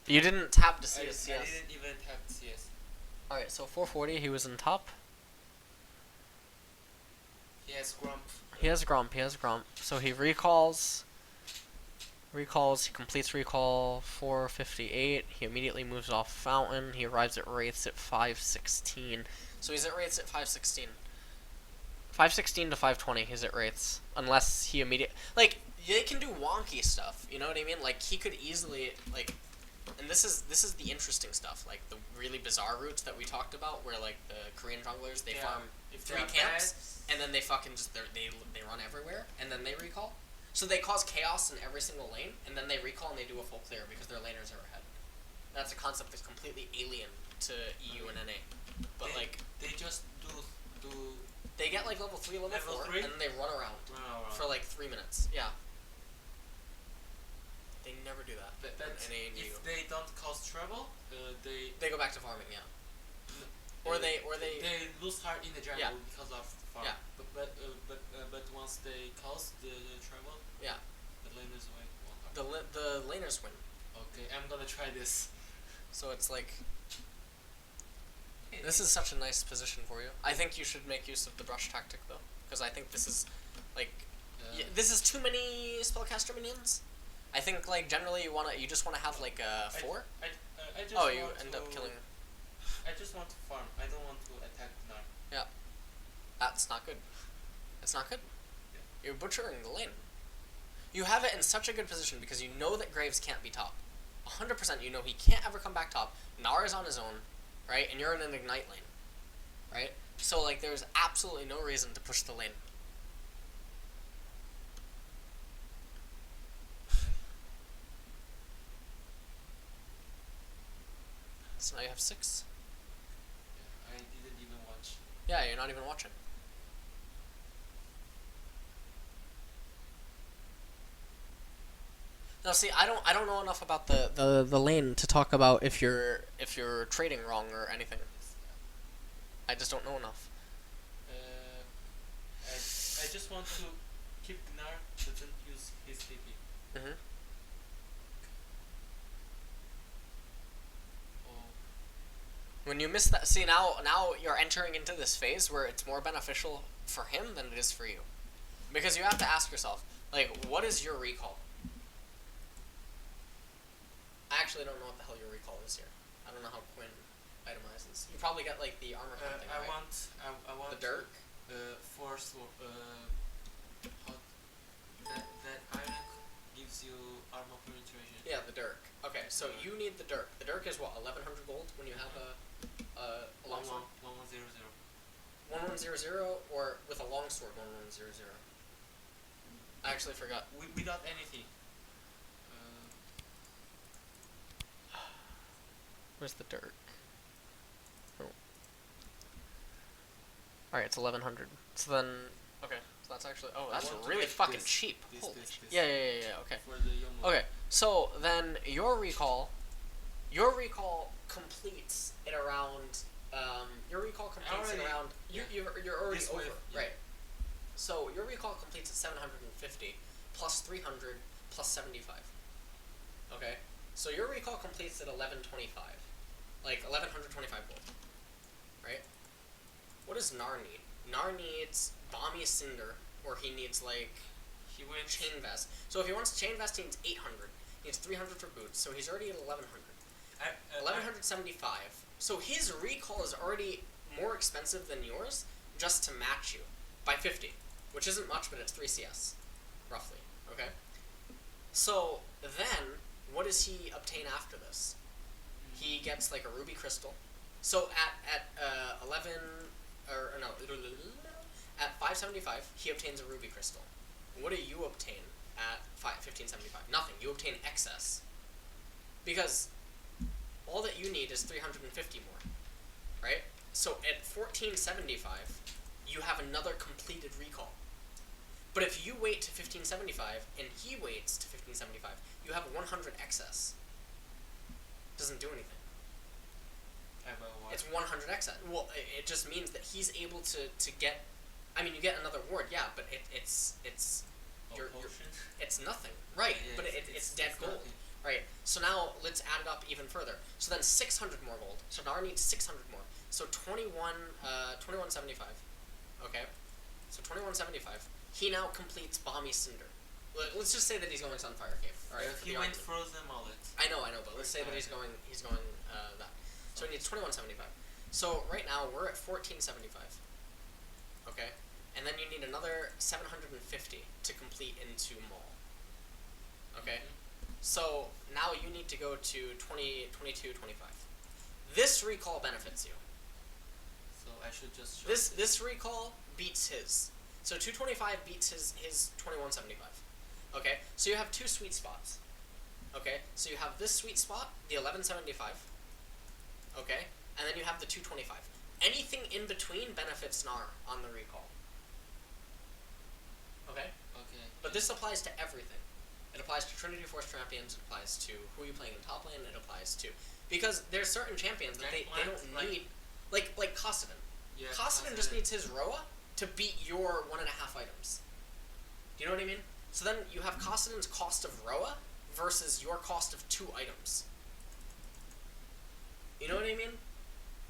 You didn't tap to see his CS. I didn't even tap CS. Alright, so 440, he was in top. He has Grump. He has Grump. So he recalls, he completes recall 458. He immediately moves off Fountain. He arrives at Wraiths at 516. So he's at Wraiths at 516. 516 to 520, he's at Wraiths. Unless he like, they can do wonky stuff, you know what I mean? Like, he could easily, like, and this is the interesting stuff, like, the really bizarre routes that we talked about, where, like, the Korean junglers, they farm 3 camps, and then they fucking just, they run everywhere, and then they recall. So they cause chaos in every single lane, and then they recall and they do a full clear because their laners are ahead. That's a concept that's completely alien to EU and NA. But they just do they get like level 3, level 4, 3? and then they run around for like 3 minutes. Yeah. They never do that. But if they don't cause trouble, they go back to farming, yeah. Or they lose heart in the jungle because of farm. Yeah. But once they cause the trouble, yeah, the laners win. The laners win. Okay, I'm gonna try this. So it's like, this is such a nice position for you. I think you should make use of the brush tactic though, because I think this is like, this is too many spellcaster minions. I think like generally you just wanna have like a 4. I just you end up killing. I just want to farm. I don't want to attack the Gnar. Yeah, that's not good. It's not good. Yeah. You're butchering the lane. You have it in such a good position because you know that Graves can't be top. 100% you know he can't ever come back top. Gnar is on his own, right? And you're in an ignite lane, right? So like there's absolutely no reason to push the lane. So now you have 6. Yeah, I didn't even watch. Yeah, you're not even watching. Now see, I don't know enough about the lane to talk about if you're trading wrong or anything. I just don't know enough. I just want to keep Gnar doesn't use his TP. Mhm. When you miss that, see now you're entering into this phase where it's more beneficial for him than it is for you, because you have to ask yourself, like, what is your recall? I actually don't know what the hell your recall is here. I don't know how Quinn itemizes. You probably get like the armor thing, I right? want the Dirk. Force. That iron gives you armor penetration. Yeah, the Dirk. Okay, so you need the Dirk. The Dirk is what, 1100 gold when you have a longsword? 1100. 1100 or with a longsword 1100. I actually forgot. Without anything. Where's the Dirk? Oh. Alright, it's 1100. So then, okay, so that's actually, that's really fucking cheap. Holy shit. Yeah, okay. For the Yomo. Okay, so then your recall completes at around, you're already over, right. So your recall completes at 750, plus 300, plus 75. Okay? So your recall completes at 1125. Like 1125 gold. Right? What does Gnar need? Gnar needs Balmy Cinder, or he needs like Chain Vest. So if he wants Chain Vest, he needs 800. He needs 300 for boots, so he's already at 1100. 1175. So his recall is already more expensive than yours just to match you by 50, which isn't much, but it's 3 CS, roughly. Okay? So then, what does he obtain after this? He gets like a ruby crystal. So at 575, he obtains a ruby crystal. What do you obtain at 1575? Nothing. You obtain excess. Because all that you need is 350 more, right? So at 1475, you have another completed recall. But if you wait to 1575 and he waits to 1575, you have 100 excess. Doesn't do anything. It's 100 excess. Well, it just means that he's able to get. I mean, you get another ward, yeah, but it's nothing, right? Yeah, but it's dead gold, nothing. Right? So now let's add it up even further. So then 600 more gold. So Gnar needs 600 more. So 2175. Okay. So 2175. He now completes Balmy Cinder. Let's just say that he's going Sunfire Cave. All right. He went Frozen Mullet. I know, but let's say that he's going that. So he needs 2175. So right now we're at 1475. Okay? And then you need another 750 to complete into Maul. Okay? So now you need to go to 2225. This recall benefits you. So I should just show This recall beats his. So 225 beats his 2175. Okay? So you have 2 sweet spots. Okay? So you have this sweet spot, the 1175. Okay? And then you have the 225. Anything in between benefits Gnar on the recall. Okay? Okay. But this applies to everything. It It applies to Trinity Force champions. It applies to who you're playing in top lane. It applies to because there's certain champions that they don't need, like Kassadin. Yeah, Kassadin just needs his Roa to beat your 1.5 items. Do you know what I mean? So then you have Kassadin's cost of Roa versus your cost of 2 items. You know what I mean?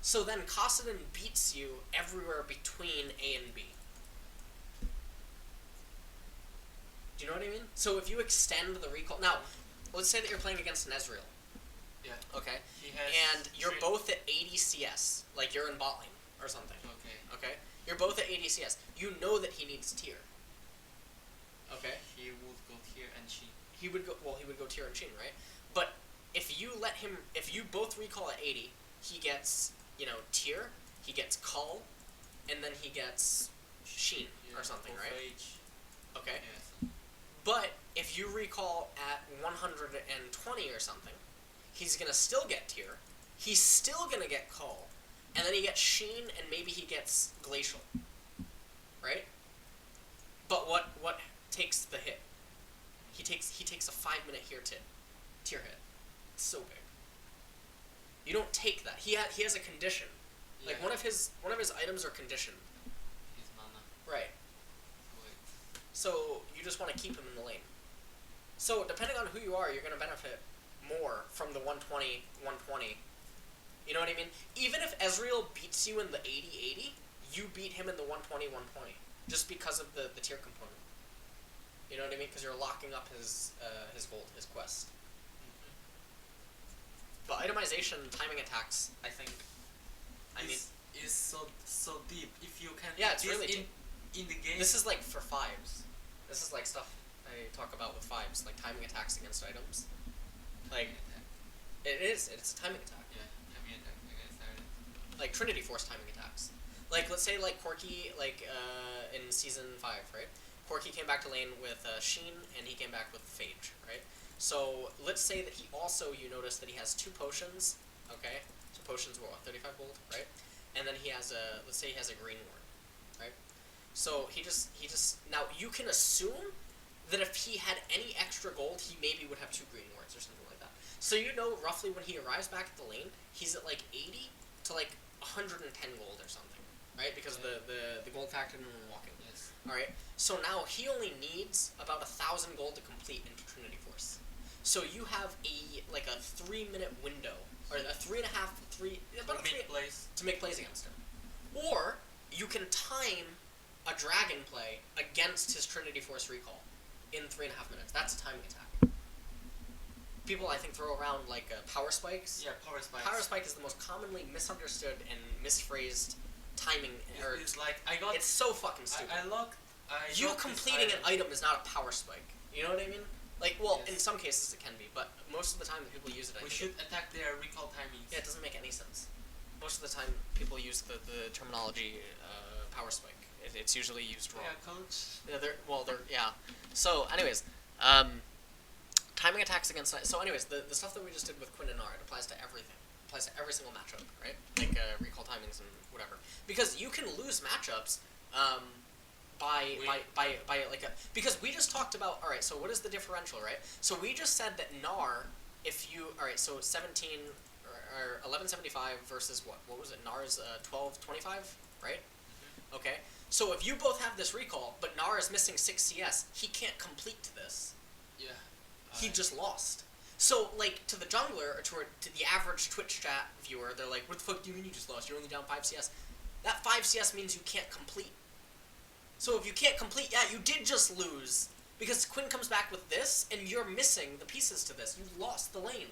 So then Kassadin beats you everywhere between A and B. Do you know what I mean? So if you extend the recall... Now, let's say that you're playing against an Ezreal. Yeah. Okay? He has and you're both at 80 CS. Like you're in bot lane or something. Okay. Okay? You're both at 80 CS. You know that he needs tier. Okay? He would go tier and Sheen. He would go tier and Sheen, right? But if you let him... If you both recall at 80, he gets, tier, he gets Cull, and then he gets Sheen or something, right? Okay? Yes. But if you recall at 120 or something, he's gonna still get tier. He's still gonna get Cull, and then he gets Sheen, and maybe he gets Glacial, right? But what takes the hit? He takes a 5-minute tier hit. It's so big. You don't take that. He has a condition. Yeah. Like one of his items are conditioned. His mana. Right. So you just want to keep him in the lane. So depending on who you are, you're going to benefit more from the 120, 120. You know what I mean? Even if Ezreal beats you in the 80-80, you beat him in the 120, 120. Just because of the tier component. You know what I mean? Because you're locking up his gold, his quest. Mm-hmm. But itemization, timing attacks, I think... is so deep. If you can... Yeah, it's really deep. In the game... This is like for 5s. This is like stuff I talk about with 5s, like timing attacks against items. Like, it's a timing attack. Yeah, timing attack against items. Like Trinity Force timing attacks. Like, let's say like Corki, in Season 5, right? Corki came back to lane with Sheen, and he came back with Phage, right? So, let's say that he also, you notice that he has 2 potions, okay? So potions were what, 35 gold, right? And then he has let's say he has a green ward, right? So he just now you can assume that if he had any extra gold, he maybe would have 2 green wards or something like that. So you know roughly when he arrives back at the lane, he's at like 80 to like 110 gold or something, right? Because of the gold factor in walking. Yes. All right. So now he only needs about 1,000 gold to complete into Trinity Force. So you have a 3-minute window, or a 3.5 to make plays against him, or you can time a dragon play against his Trinity Force recall in 3.5 minutes. That's a timing attack. People, I think, throw around power spikes. Yeah, power spikes. Power spike is the most commonly misunderstood and misphrased timing. It's like it's so fucking stupid. You completing an item is not a power spike. You know what I mean? Yes. In some cases it can be, but most of the time that people use it, we should attack their recall timings. Yeah, it doesn't make any sense. Most of the time people use the terminology power spike. It's usually used wrong. Yeah, coach. Yeah. So, anyways, timing attacks against... So, anyways, the stuff that we just did with Quinn and R, it applies to everything. It applies to every single matchup, right? Like, recall timings and whatever. Because you can lose matchups, because we just talked about, alright, so what is the differential, right? So we just said that Gnar, so 17, or 1175 versus what was it? Gnar's 1225, right? Mm-hmm. Okay, so if you both have this recall, but Gnar is missing 6 CS, he can't complete to this. Yeah. He just lost. So, to the jungler, or to the average Twitch chat viewer, they're like, what the fuck do you mean you just lost? You're only down 5 CS. That 5 CS means you can't complete. So if you can't complete, yeah, you did just lose. Because Quinn comes back with this, and you're missing the pieces to this. You've lost the lane.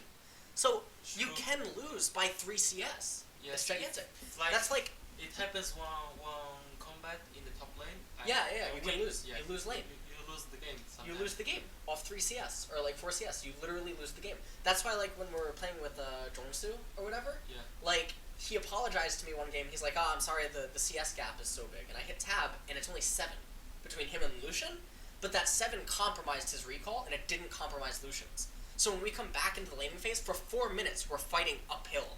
So you can lose by 3 CS. Yes, it's gigantic. That's like... It happens one combat in the top lane. You can lose. Yeah. You lose lane. You lose the game sometimes. You lose the game off 3 CS, or 4 CS. You literally lose the game. That's why, when we're playing with Jongsu, or whatever, he apologized to me one game. He's like, I'm sorry, the CS gap is so big. And I hit tab, and it's only 7 between him and Lucian. But that 7 compromised his recall, and it didn't compromise Lucian's. So when we come back into the laning phase, for 4 minutes, we're fighting uphill.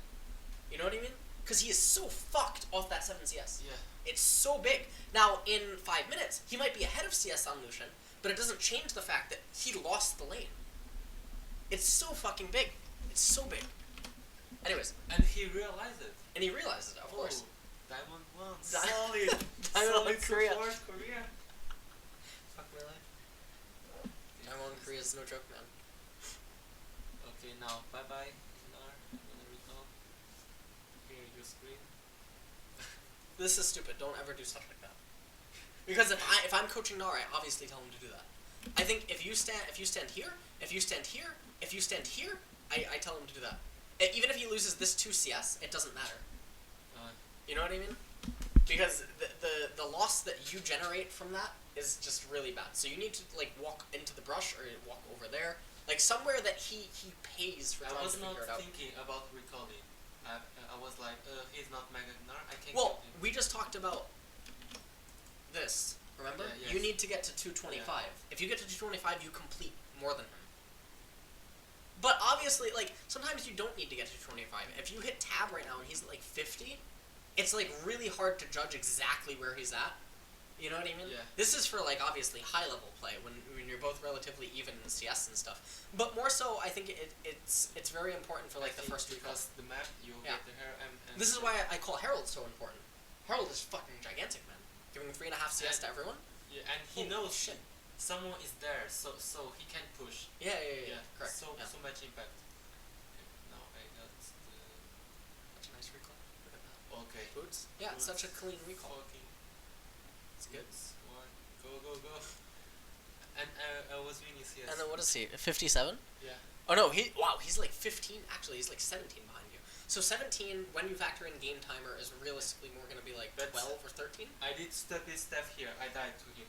You know what I mean? Because he is so fucked off that 7 CS. Yeah. It's so big. Now, in 5 minutes, he might be ahead of CS on Lucian, but it doesn't change the fact that he lost the lane. It's so fucking big. It's so big. Anyways. And he realized it. And he realizes it, of course. Diamond 1. Solid. Solid Korea. support, Korea. Fuck my life. Diamond Korea is no joke, man. Okay, now bye bye. I'm gonna recall. Here, your screen. This is stupid. Don't ever do stuff like that. Because if I'm coaching Nar, I obviously tell him to do that. I think if you stand here, if you stand here, if you stand here, I tell him to do that. Even if he loses this 2 CS, it doesn't matter. You know what I mean? Because the loss that you generate from that is just really bad. So you need to like walk into the brush or walk over there, like somewhere that he pays for trying to figure it out. I was not thinking about recalling. I was like, he's not Mega Gnar. I can't. Well, we just talked about this. Remember? Yeah, yes. You need to get to 225. Yeah. If you get to 225, you complete more than him. But obviously, like, sometimes you don't need to get to 225. If you hit tab right now and he's at, like, 50, it's, like, really hard to judge exactly where he's at. You know what I mean? Yeah. This is for, like, obviously high-level play, when you're both relatively even in CS and stuff. But more so, I think it's very important for, like, the first recall. Because the map, you get the Herald and this is why I call Herald so important. Herald is fucking gigantic, man. Giving 3.5 CS to everyone. Yeah, and he knows shit. Someone is there, so he can push. Yeah. Correct. So much impact. Okay, now I got the. Such a nice recall. Look at that. Okay. Boots. Yeah, Boots. Such a clean recall. It's good. Go. And I was winning CS. And then what is he? 57? Yeah. Oh no, he's like 15. Actually, he's like 17 behind you. So 17, when you factor in game timer, is realistically more gonna be like 12 or 13. I did step here. I died to him.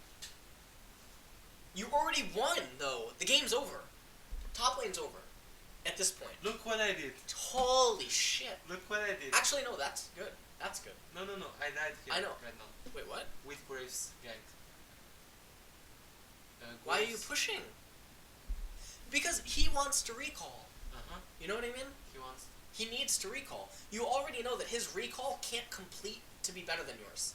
You already won, though. The game's over. Top lane's over. At this point. Look what I did. Holy shit. Look what I did. Actually, no, that's good. That's good. No. I died here. I know. Right now. Wait, what? With Graves gank. Why are you pushing? Because he wants to recall. You know what I mean? He needs to recall. You already know that his recall can't complete to be better than yours.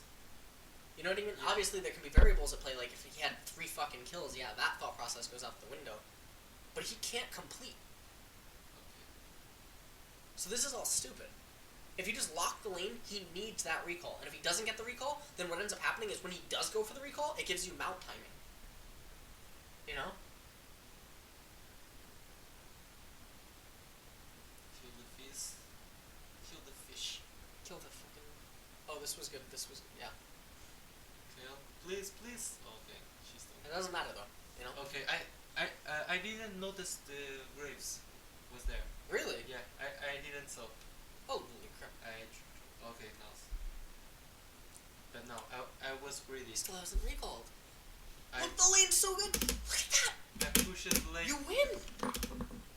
You know what I mean? Yeah. Obviously, there can be variables at play, like if he had 3 fucking kills, yeah, that thought process goes out the window. But he can't complete. So this is all stupid. If you just lock the lane, he needs that recall. And if he doesn't get the recall, then what ends up happening is when he does go for the recall, it gives you mount timing. You know? Kill the fish. Kill the fucking... Oh, this was good. Yeah. Please. Okay, she's done. It doesn't matter though, you know. Okay, I didn't notice the Graves was there. Really? Yeah, I didn't saw. Oh, holy crap! Okay, now. But no, I was greedy. He still hasn't recalled. Look, the lane's so good. Look at that. I pushed the lane. You win.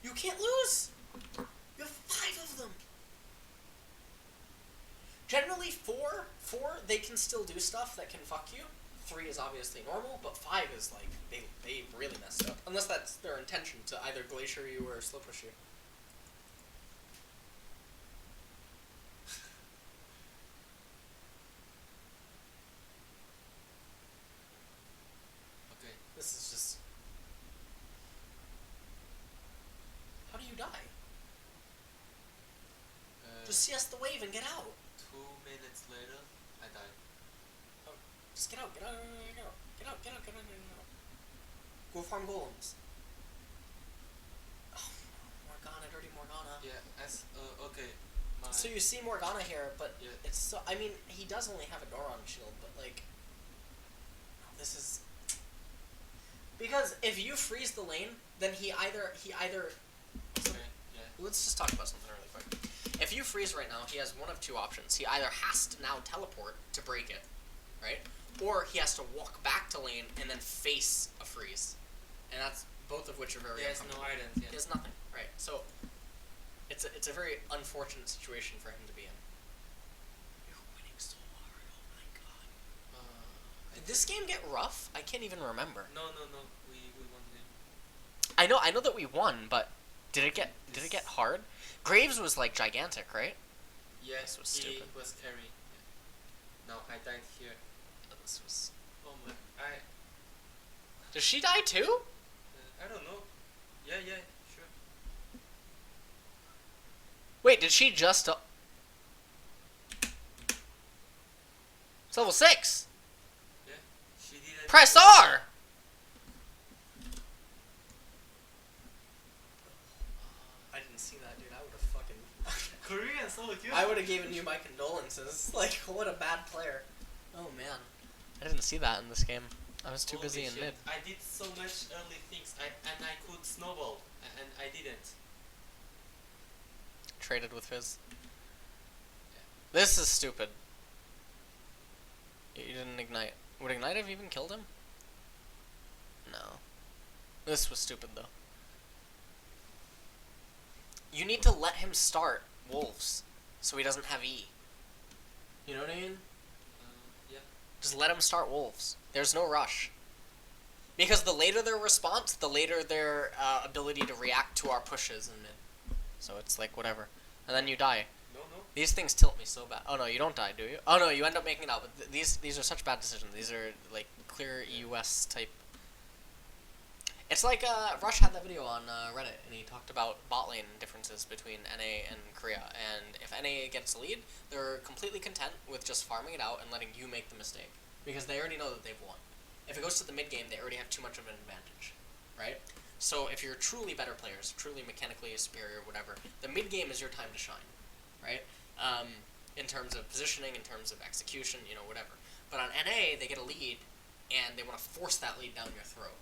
You can't lose. You have 5 of them. Generally, 4, they can still do stuff that can fuck you. 3 is obviously normal, but 5 is like, they really messed up. Unless that's their intention, to either glacier you or slow push you. Okay. This is just... How do you die? Just CS the wave and get out. 2 minutes later, I died. Oh, just get out. Go farm golems. Oh, Morgana, dirty Morgana. Yeah, okay. So you see Morgana here, but yeah. It's so... I mean, he does only have a Doron shield, but like... This is... Because if you freeze the lane, then he either... Okay, yeah. Let's just talk about something really quick. If you freeze right now, he has one of 2 options. He either has to now teleport to break it, right? Or he has to walk back to lane and then face a freeze. And that's both of which are very uncomfortable. He has no items, yeah. He has nothing, right? So, it's a very unfortunate situation for him to be in. You're winning so hard, oh my god. Did this game get rough? I can't even remember. No, we won the game. I know that we won, but did it get hard? Graves was like gigantic, right? Yes, this was stupid. He was scary. Yeah. No, I died here. This was... Oh my... Does she die too? I don't know. Yeah, sure. Wait, did she just... It's level 6! Yeah, she didn't... Press R! I didn't see that, dude. I would have fucking... Korean SoloQ? I would have given you my condolences. Like, what a bad player. Oh, man. I didn't see that in this game. I was too busy in mid. I did so much early things, and I could snowball, and I didn't. Traded with Fizz. This is stupid. You didn't ignite. Would ignite have even killed him? No. This was stupid, though. You need to let him start Wolves, so he doesn't have E. You know what I mean? Yeah. Just let him start Wolves. There's no rush. Because the later their response, the later their ability to react to our pushes in mid. So it's like, whatever. And then you die. No. These things tilt me so bad. Oh no, you don't die, do you? Oh no, you end up making it out. But these are such bad decisions. These are like clear EUS type. It's like Rush had that video on Reddit, and he talked about bot lane differences between NA and Korea. And if NA gets the lead, they're completely content with just farming it out and letting you make the mistake, because they already know that they've won. If it goes to the mid game, they already have too much of an advantage, right? So if you're truly better players, truly mechanically superior, whatever, the mid game is your time to shine, right? In terms of positioning, in terms of execution, you know, whatever. But on NA, they get a lead, and they want to force that lead down your throat.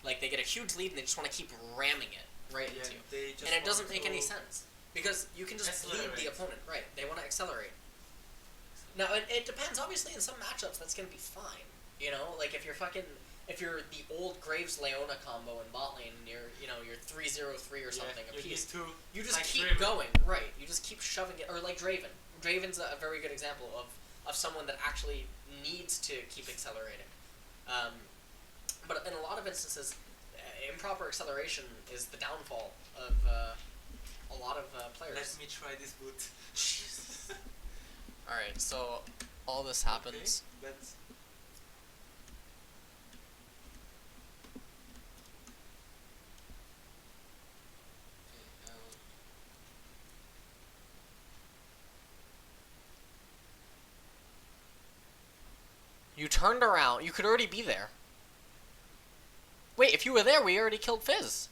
Like, they get a huge lead, and they just want to keep ramming it right into you. And it doesn't make any sense, because you can just lead the opponent, right? They want to accelerate. Now, it depends. Obviously, in some matchups, that's going to be fine. You know, like if you're the old Graves Leona combo in bot lane, and you're 3-0-3 or something apiece. You just keep going, right? You just keep shoving it, or like Draven. Draven's a very good example of someone that actually needs to keep accelerating. But in a lot of instances, improper acceleration is the downfall of a lot of players. Let me try this boot. All right, so all this happens. Okay, You turned around. You could already be there. Wait, if you were there, we already killed Fizz.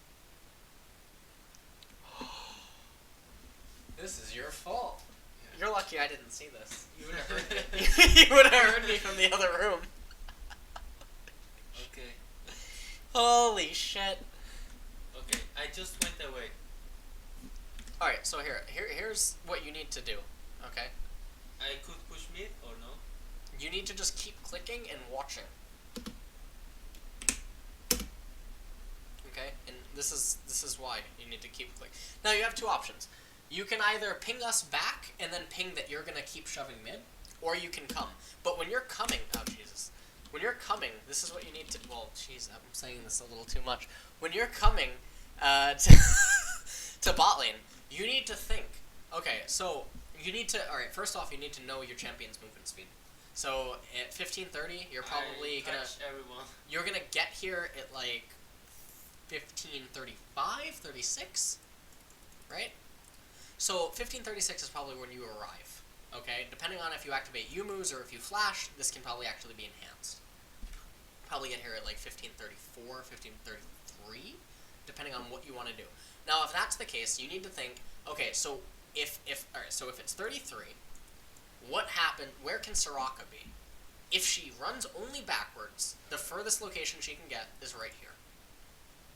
This is your fault. Yeah. You're lucky I didn't see this. You would have heard me. You would have heard me from the other room. Okay. Holy shit. Okay, I just went away. Alright, so here's what you need to do, okay? I could push mid or no? You need to just keep clicking and watching. Okay? And this is why you need to keep clicking. Now you have two options. You can either ping us back and then ping that you're gonna keep shoving mid, or you can come. But when you're coming, oh Jesus. When you're coming, this is what you need to, well, jeez, I'm saying this a little too much. When you're coming to bot lane, you need to think, okay, so you need to, alright, first off, you need to know your champion's movement speed. So at 15:30, you're probably you're gonna get here at like 15:35, 36, right? So 15:36 is probably when you arrive, okay? Depending on if you activate U-moves or if you flash, this can probably actually be enhanced. Probably get here at like 15:34, 15:33, depending on what you want to do. Now, if that's the case, you need to think, okay, so alright, so if it's 33, what happened, where can Soraka be? If she runs only backwards, the furthest location she can get is right here.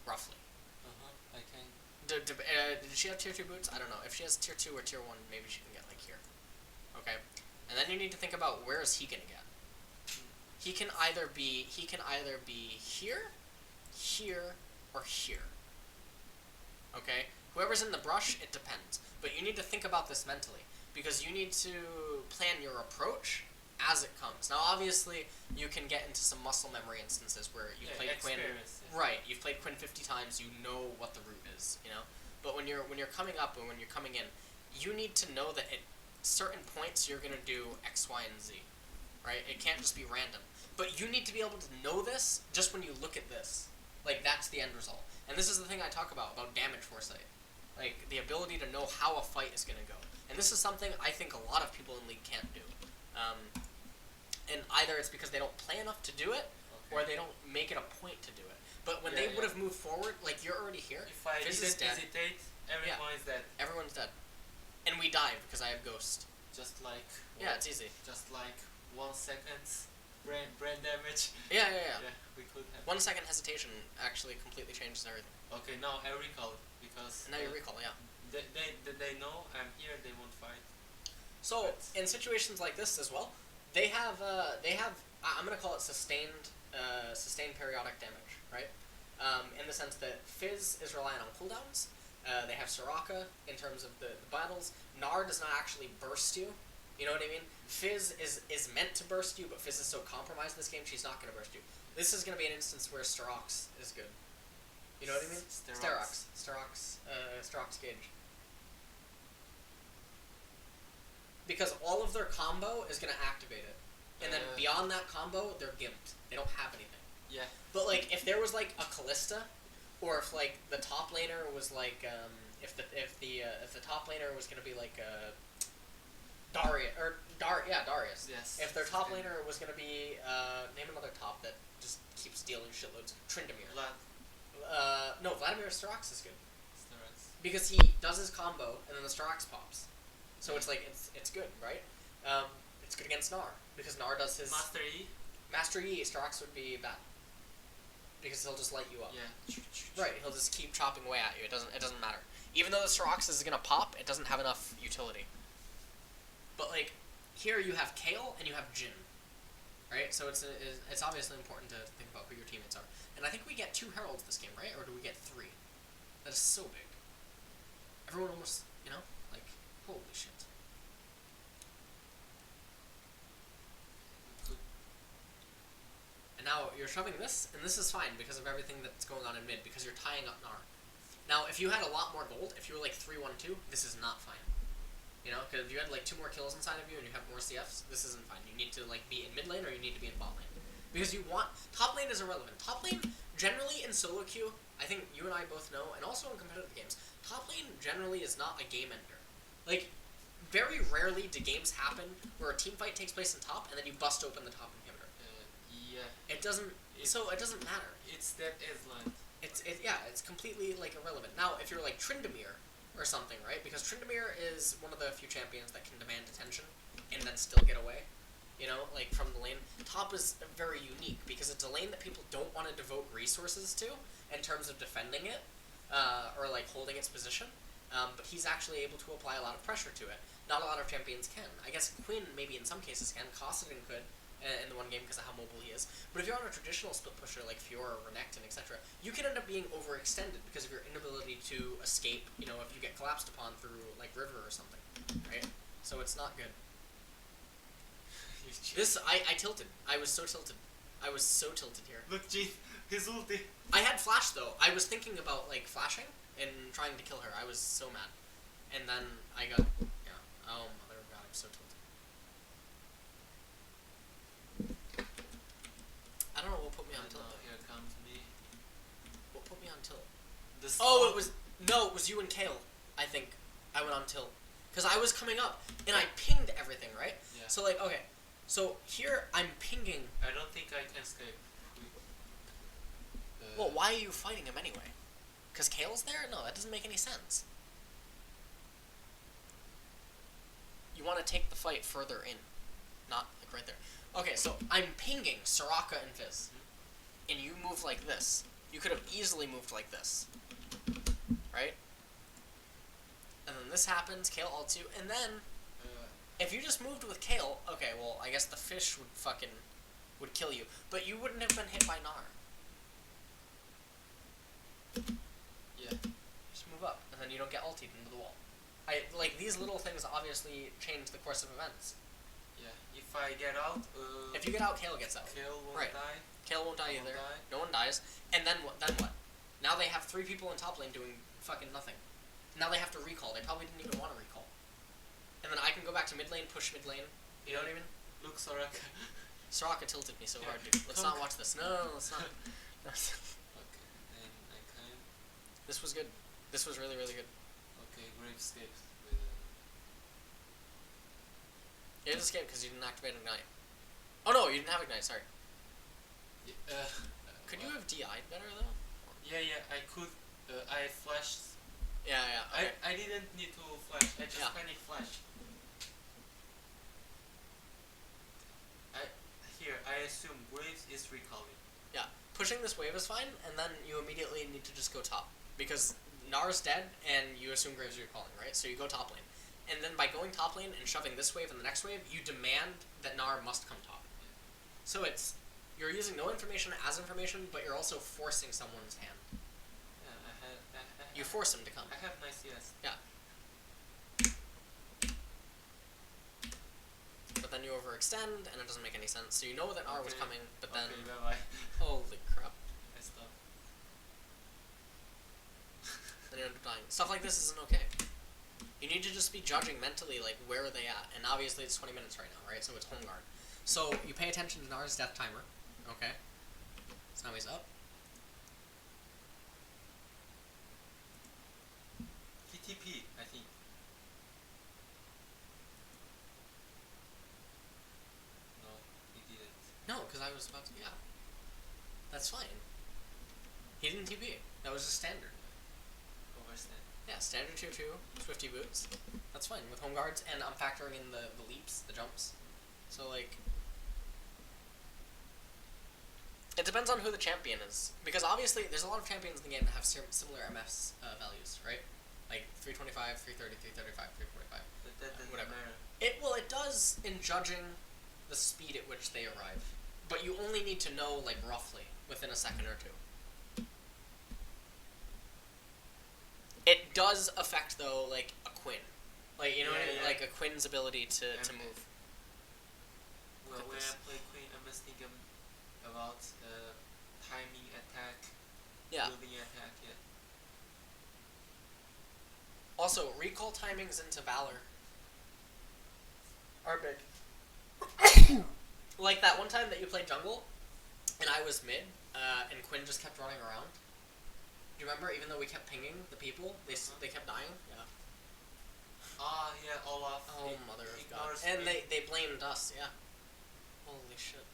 Roughly. I can. Did she have tier 2 boots? I don't know. If she has tier 2 or tier 1, maybe she can get like here. Okay? And then you need to think about where is he gonna get. He can either be here, here, or here. Okay? Whoever's in the brush, it depends. But you need to think about this mentally, because you need to plan your approach as it comes. Now, obviously, you can get into some muscle memory instances where you've played Quinn. Right, you've played Quinn 50 times, you know what the route is, you know? But when you're coming up and when you're coming in, you need to know that at certain points you're going to do X, Y, and Z, right? It can't just be random. But you need to be able to know this just when you look at this. Like, that's the end result. And this is the thing I talk about damage foresight. Like, the ability to know how a fight is going to go. And this is something I think a lot of people in League can't do. And either it's because they don't play enough to do it, or they don't make it a point to do it. But when they would have moved forward, like, you're already here. If I didn't hesitate, everyone is dead. Everyone's dead. And we dive because I have Ghost. Just like... Yeah, it's easy. Just like 1 second brain damage. Yeah, we could have... 1 second hesitation actually completely changes everything. Okay, now I recall because... Now you recall, yeah. They know I'm here, they won't fight. So, in situations like this as well, they have, I'm going to call it sustained periodic damage, right? In the sense that Fizz is relying on cooldowns. They have Soraka in terms of the battles. Gnar does not actually burst you. You know what I mean? Fizz is meant to burst you, but Fizz is so compromised in this game, she's not going to burst you. This is going to be an instance where Sterox is good. You know what I mean? Sterox Gauge. Because all of their combo is going to activate it. And then beyond that combo, they're gimped. They don't have anything. Yeah. But, like, if there was, like, a Callista, or if, like, the top laner was, like, if the top laner was going to be, like, Darius. Yes. If their top laner was going to be, name another top that just keeps dealing shitloads. Tryndamere. No, Vladimir Sterox is good. Sterox. Because he does his combo, and then the Sterox pops. So it's like, it's good, right? It's good against Gnar, because Gnar does his... Master E, Sterox would be bad. Because he'll just light you up. Yeah. Right, he'll just keep chopping away at you. It doesn't matter. Even though the Sterox is gonna pop, it doesn't have enough utility. But, like, here you have Kale and you have Jhin. Right? So it's obviously important to think about who your teammates are. And I think we get 2 Heralds this game, right? Or do we get 3? That is so big. Everyone almost, you know? Like, holy shit. And now you're shoving this, and this is fine because of everything that's going on in mid, because you're tying up Gnar. Now, if you had a lot more gold, if you were like 3-1-2, this is not fine. You know, because if you had like 2 more kills inside of you and you have more CFs, this isn't fine. You need to like be in mid lane or you need to be in bot lane. Because you want... Top lane is irrelevant. Top lane, generally in solo queue, I think you and I both know, and also in competitive games, top lane generally is not a game ender. Like, very rarely do games happen where a team fight takes place in top and then you bust open the top inhibitor. Yeah. It doesn't... So it doesn't matter. It's that Island. It's completely like irrelevant. Now, if you're like Tryndamere or something, right? Because Tryndamere is one of the few champions that can demand attention and then still get away. You know, like from the lane. Top is very unique because it's a lane that people don't want to devote resources to in terms of defending it or like holding its position. But he's actually able to apply a lot of pressure to it. Not a lot of champions can. I guess Quinn maybe in some cases can. Kassadin could in the one game because of how mobile he is. But if you're on a traditional split pusher like Fiora or Renekton, etc., you can end up being overextended because of your inability to escape, you know, if you get collapsed upon through like River or something, right? So it's not good. I tilted. I was so tilted. Here. Look, G, his ulti. I had flash though. I was thinking about like flashing and trying to kill her. I was so mad. And then I got, yeah. Oh mother of God, I'm so tilted. I don't know what put me on tilt. Here comes me. What put me on tilt? Oh, it was you and Kale. I think I went on tilt because I was coming up and I pinged everything, right? Yeah. So like, okay. So here I'm pinging. I don't think I can escape. Well, why are you fighting him anyway? Because Kale's there? No, that doesn't make any sense. You want to take the fight further in, not like right there. Okay, so I'm pinging Soraka and Fizz, and you move like this. You could have easily moved like this, right? And then this happens, Kale ults you, and then if you just moved with Kale, okay, well, I guess the fish would kill you, but you wouldn't have been hit by Gnar. Yeah. Just move up, and then you don't get ultied into the wall. Like, these little things obviously change the course of events. Yeah, if I get out... if you get out, Kale gets out. Kale won't die. Kale won't die either. No one dies. And then what? Now they have 3 people in top lane doing fucking nothing. Now they have to recall. They probably didn't even want to recall. And then I can go back to mid lane, push mid lane. You know what I mean? Look, Soraka. Soraka tilted me so hard, dude. Let's not watch this. No, let's not. Okay, then I can. This was good. This was really, really good. Okay, Grave escapes with. You didn't escape because you didn't activate Ignite. Oh no, you didn't have Ignite. Sorry. Yeah, could you have DI'd better though? Yeah, I could. I flashed. Yeah. Okay. I didn't need to flash. I just panic flashed. I assume Graves is recalling. Yeah, pushing this wave is fine, and then you immediately need to just go top. Because Nar's dead, and you assume Graves is recalling, right? So you go top lane. And then by going top lane and shoving this wave and the next wave, you demand that Nar must come top. So it's, you're using no information as information, but you're also forcing someone's hand. Yeah, you force him to come. I have nice yes. Yeah. But then you overextend, and it doesn't make any sense. So you know that R was coming, but then... Okay, bye-bye. Holy crap. I stopped. Then you end up dying. Stuff like this isn't okay. You need to just be judging mentally, like, where are they at? And obviously it's 20 minutes right now, right? So it's home guard. So you pay attention to Nar's death timer, okay? So now he's up. He TP, I think. No, he didn't. No, because I was about to, yeah. That's fine. He didn't TP. That was a standard. Overstand. Yeah, standard tier 2, Swifty boots. That's fine with home guards, and I'm factoring in the leaps, the jumps. So, like... It depends on who the champion is. Because obviously, there's a lot of champions in the game that have similar MS values, right? Like 325, 330, 335, 345. But that doesn't whatever. matter. It does in judging the speed at which they arrive. But you only need to know, like, roughly, within a second or two. It does affect, though, like, a Quinn. Like, you know what I mean? Like, a Quinn's ability to move. Well, when I play Quinn, I must think about timing attack, building attack, yeah. Also, recall timings into Valor are big. Like that one time that you played jungle, and I was mid, and Quinn just kept running around. Do you remember? Even though we kept pinging the people, they kept dying. Yeah. Ah, yeah, Olaf. Oh, mother of God. And they blamed us. Yeah. Holy shit.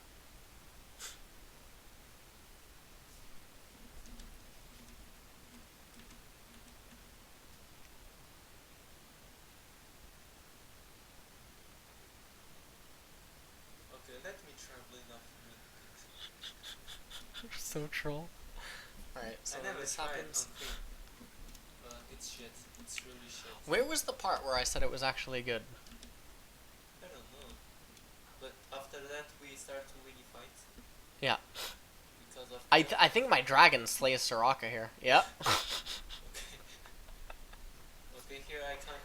Okay, let me travel enough. So troll. Alright, so I never this tried happens. It's shit. It's really shit. Where was the part where I said it was actually good? I don't know. But after that, we start to win fights. Yeah. Because of I think my dragon slays Soraka here. Yep. Okay. Okay, here I come.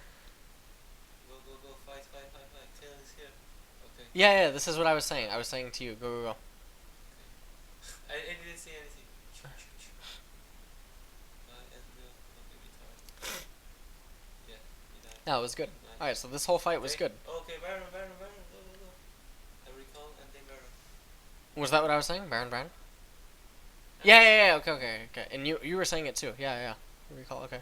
Go, fight. Tail is here. Okay. Yeah, this is what I was saying. I was saying to you, go. I didn't say anything. Yeah, it was good. Nice. Alright, so this whole fight was good. Okay, Baron, go. I recall and then Baron. Was that what I was saying? Baron? Yeah, okay. And you were saying it too. Yeah. Recall, okay.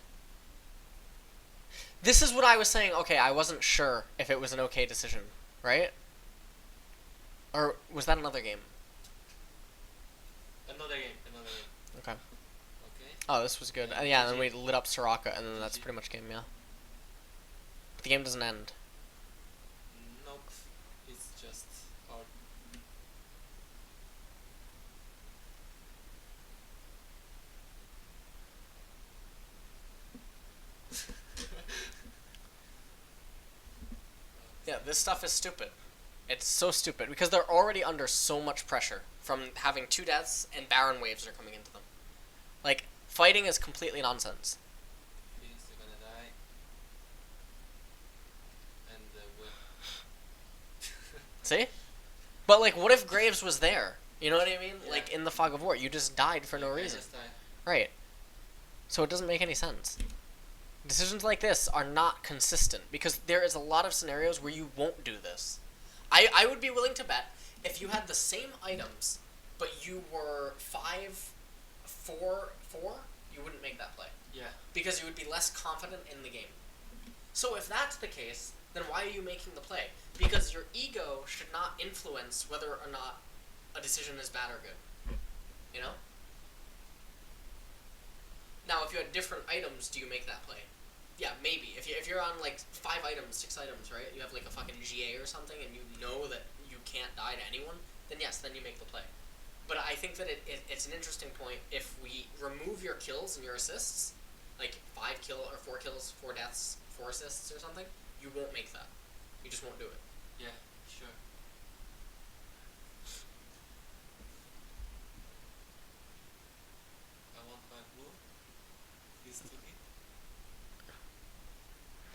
This is what I was saying, okay, I wasn't sure if it was an okay decision, right? Or was that another game? Another game. Okay. Okay. Oh, this was good. Yeah, and then we lit up Soraka, and then that's pretty much game, yeah. But the game doesn't end. Nope. It's just hard. Yeah, this stuff is stupid. It's so stupid, because they're already under so much pressure from having 2 deaths, and Baron waves are coming into them. Like, fighting is completely nonsense. They're gonna die. And See? But, like, what if Graves was there? You know what I mean? Yeah. Like, in the Fog of War, you just died for no reason. Right. So it doesn't make any sense. Decisions like this are not consistent, because there is a lot of scenarios where you won't do this. I would be willing to bet If you had the same items, but you were 5-4-4, you wouldn't make that play. Yeah. Because you would be less confident in the game. So if that's the case, then why are you making the play? Because your ego should not influence whether or not a decision is bad or good. You know? Now, if you had different items, do you make that play? Yeah, maybe. If you're on, like, 5 items, 6 items, right? You have, like, a fucking GA or something, and you know that you can't die to anyone, then yes, then you make the play. But I think that it's an interesting point. If we remove your kills and your assists, like 5 kill or 4 kills, 4 deaths, 4 assists or something, you won't make that. You just won't do it. Yeah, sure. I want my blue. These 2 hit.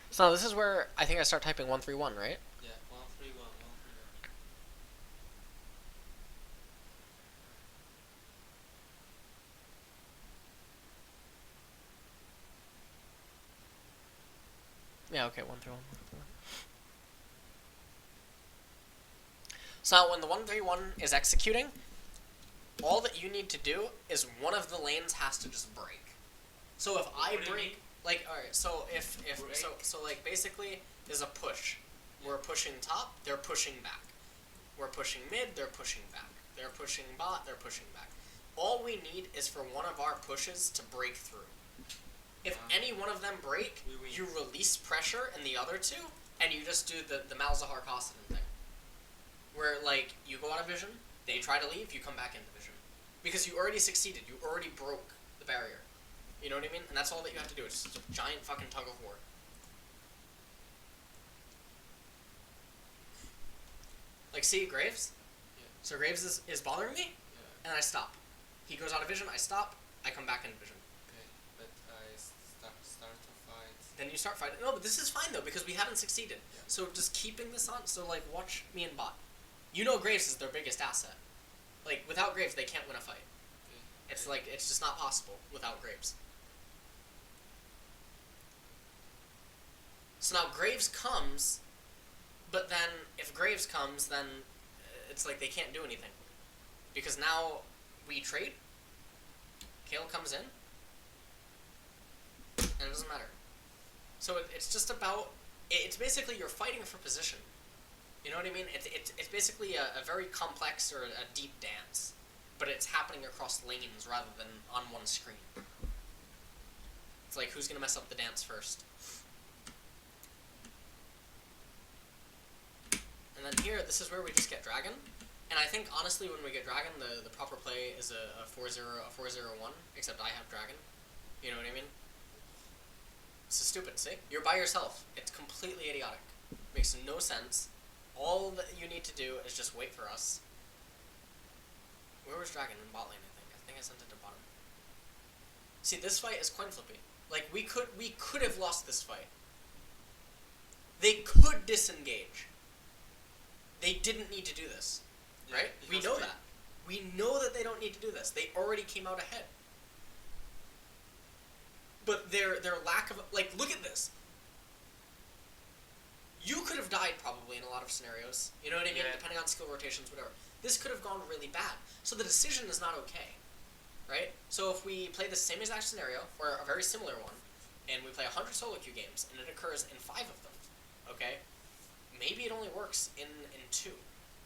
So this is where I think I start typing 131, right? Yeah, 131, 131. Yeah, okay, 131. So now when the 131 is executing, all that you need to do is one of the lanes has to just break. So if I break, like, alright, so if so like basically there's a push. We're pushing top, they're pushing back. We're pushing mid, they're pushing back. They're pushing bot, they're pushing back. All we need is for one of our pushes to break through. If any one of them break, you release pressure in the other two, and you just do the Malzahar Kassadin thing. Where, like, you go out of vision, they try to leave, you come back into vision. Because you already succeeded, you already broke the barrier. You know what I mean? And that's all that you have to do, it's just a giant fucking tug of war. Like, see, Graves? Yeah. So Graves is bothering me, Yeah. and I stop. He goes out of vision, I stop, I come back into vision. Okay, but I start to fight. Then you start fighting. No, but this is fine, though, because we haven't succeeded. Yeah. So just keeping this on, so, like, watch me and bot. You know Graves is their biggest asset. Like, without Graves, they can't win a fight. Okay. It's like, it's just not possible without Graves. So now Graves comes, but then if Graves comes, then it's like they can't do anything. Because now we trade, Kale comes in, and it doesn't matter. So it's just about, it's basically you're fighting for position. You know what I mean? It's basically a very complex or a deep dance, but it's happening across lanes rather than on one screen. It's like, who's going to mess up the dance first? And then here, this is where we just get Dragon. And I think, honestly, when we get Dragon, the proper play is a 4-0, a 4-0-1, except I have Dragon. You know what I mean? This is stupid, see? You're by yourself. It's completely idiotic. Makes no sense. All that you need to do is just wait for us. Where was Dragon? In bot lane, I think. I think I sent it to bottom. See, this fight is coin flippy. Like, we could have lost this fight. They could disengage. They didn't need to do this. Right? We know that. We know that they don't need to do this. They already came out ahead. But their lack of, like, look at this. You could have died probably in a lot of scenarios. You know what I mean? Yeah. Depending on skill rotations, whatever. This could have gone really bad. So the decision is not okay. Right? So if we play the same exact scenario, or a very similar one, and we play 100 SoloQ games, and it occurs in 5 of them, okay? Maybe it only works in 2.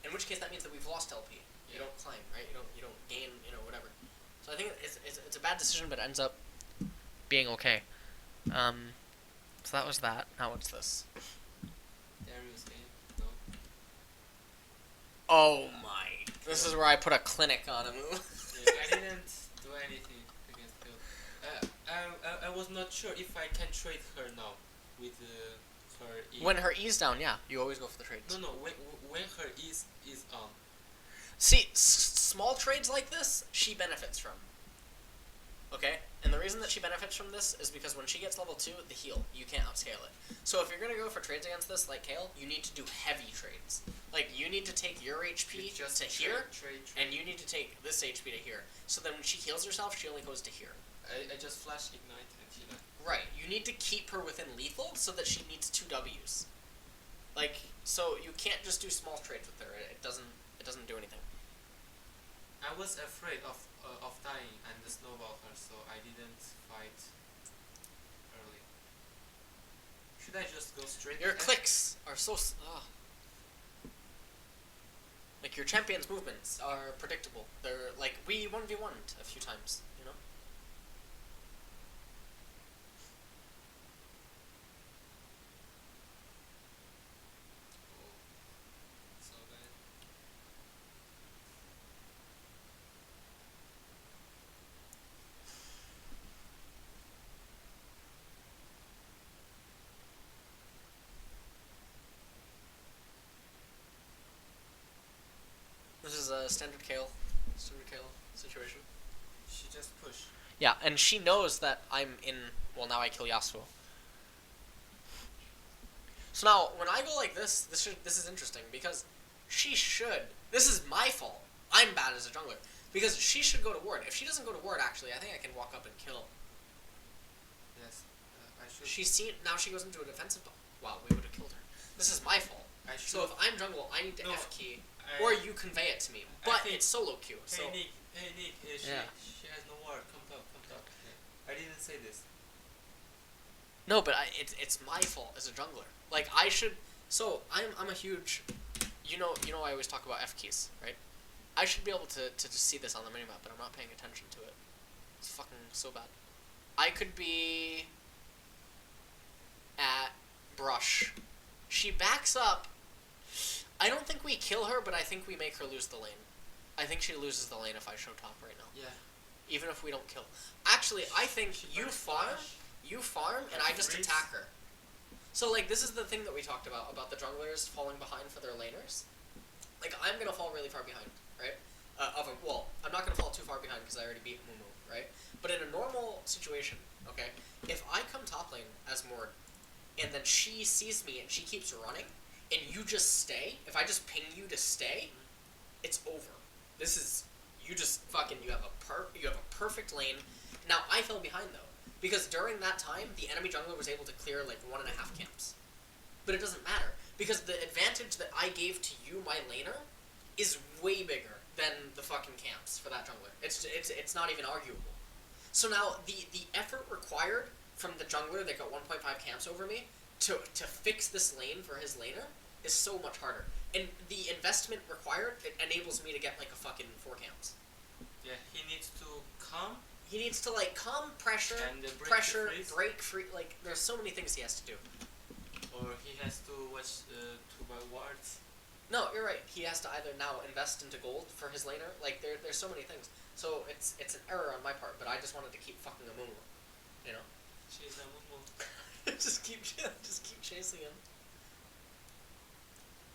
In which case that means that we've lost LP. You don't climb, right? You don't gain, whatever. So I think it's a bad decision, but it ends up being okay. So that was that. Now what's this? Darius game, no? Oh my! This is where I put a clinic on him. Yeah, I didn't do anything against Phil. I was not sure if I can trade her now with her E. When her E's down, yeah, you always go for the trades. No, when her E is on. See, small trades like this, she benefits from. Okay? And the reason that she benefits from this is because when she gets level 2, the heal, you can't upscale it. So if you're going to go for trades against this, like Kale, you need to do heavy trades. Like, you need to take your HP just to here, trade. and you need to take this HP to here. So then when she heals herself, she only goes to here. I just flash ignite and she died. Right. You need to keep her within lethal so that she needs 2 Ws. Like, so you can't just do small trades with her. It doesn't doesn't do anything. I was afraid of dying and the snowball her, so I didn't fight early. Should I just go straight? Your clicks are so. Like, your champion's movements are predictable. They're like, we 1v1'd a few times, you know? Oh, so bad. This is a standard Kale situation. She just push. Yeah, and she knows that I'm in. Well, now I kill Yasuo. So now, when I go like this, this is interesting because she should. This is my fault. I'm bad as a jungler because she should go to ward. If she doesn't go to ward, actually, I think I can walk up and kill. Yes, I should. She's seen. Now she goes into a defensive. Wow, we would have killed her. This is my fault. I should. So if I'm jungle, I need to F key, or you convey it to me. I But think- it's solo queue. So Hey Nick, she Yeah. she has no word. Come talk. Yeah. I didn't say this. no, but it's my fault as a jungler. Like I should. So I'm a huge. You know I always talk about F keys, right? I should be able to just see this on the minimap, but I'm not paying attention to it. It's fucking so bad. I could be at brush. She backs up. I don't think we kill her, but I think we make her lose the lane. I think she loses the lane if I show top right now. Yeah. Even if we don't kill. Actually, I think She you burns farm, and I just freeze. attack her. So, like, this is the thing that we talked about the junglers falling behind for their laners. Like, I'm gonna fall really far behind, right? Well, I'm not gonna fall too far behind because I already beat Mumu, right? But in a normal situation, okay, if I come top lane as Mord, and then she sees me and she keeps running, and you just stay, if I just ping you to stay, it's over. This is, you just fucking, you have a perfect lane. Now, I fell behind though, because during that time, the enemy jungler was able to clear like 1.5 camps. But it doesn't matter, because the advantage that I gave to you, my laner, is way bigger than the fucking camps for that jungler. It's not even arguable. So now, the effort required from the jungler that got 1.5 camps over me to fix this lane for his laner is so much harder. And the investment required, it enables me to get like a fucking 4 camps. Yeah, he needs to come. He needs to like come, pressure, And, break pressure, the freeze. break free. Like there's so many things he has to do. Or he has to watch 2x wards. No, you're right. He has to either now invest into gold for his laner. Like there's so many things. So it's an error on my part. But I just wanted to keep fucking Amumu. You know. She's a mumu. just keep chasing him.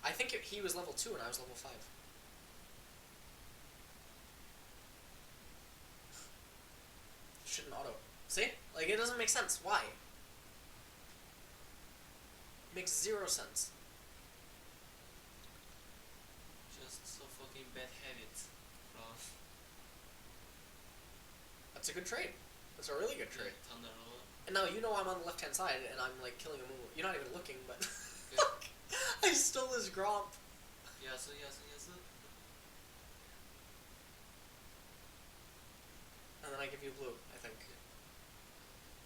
I think he was level 2 and I was level 5. Shouldn't auto. See? Like, it doesn't make sense. Why? Makes 0 sense. Just so fucking bad habits. Bro. That's a good trade. That's a really good trade. Thunder roll. And now you know I'm on the left-hand side and I'm, like, killing a Mumu. You're not even looking, but... Okay. Fuck! I stole his Gromp. Yasu. And then I give you blue, I think.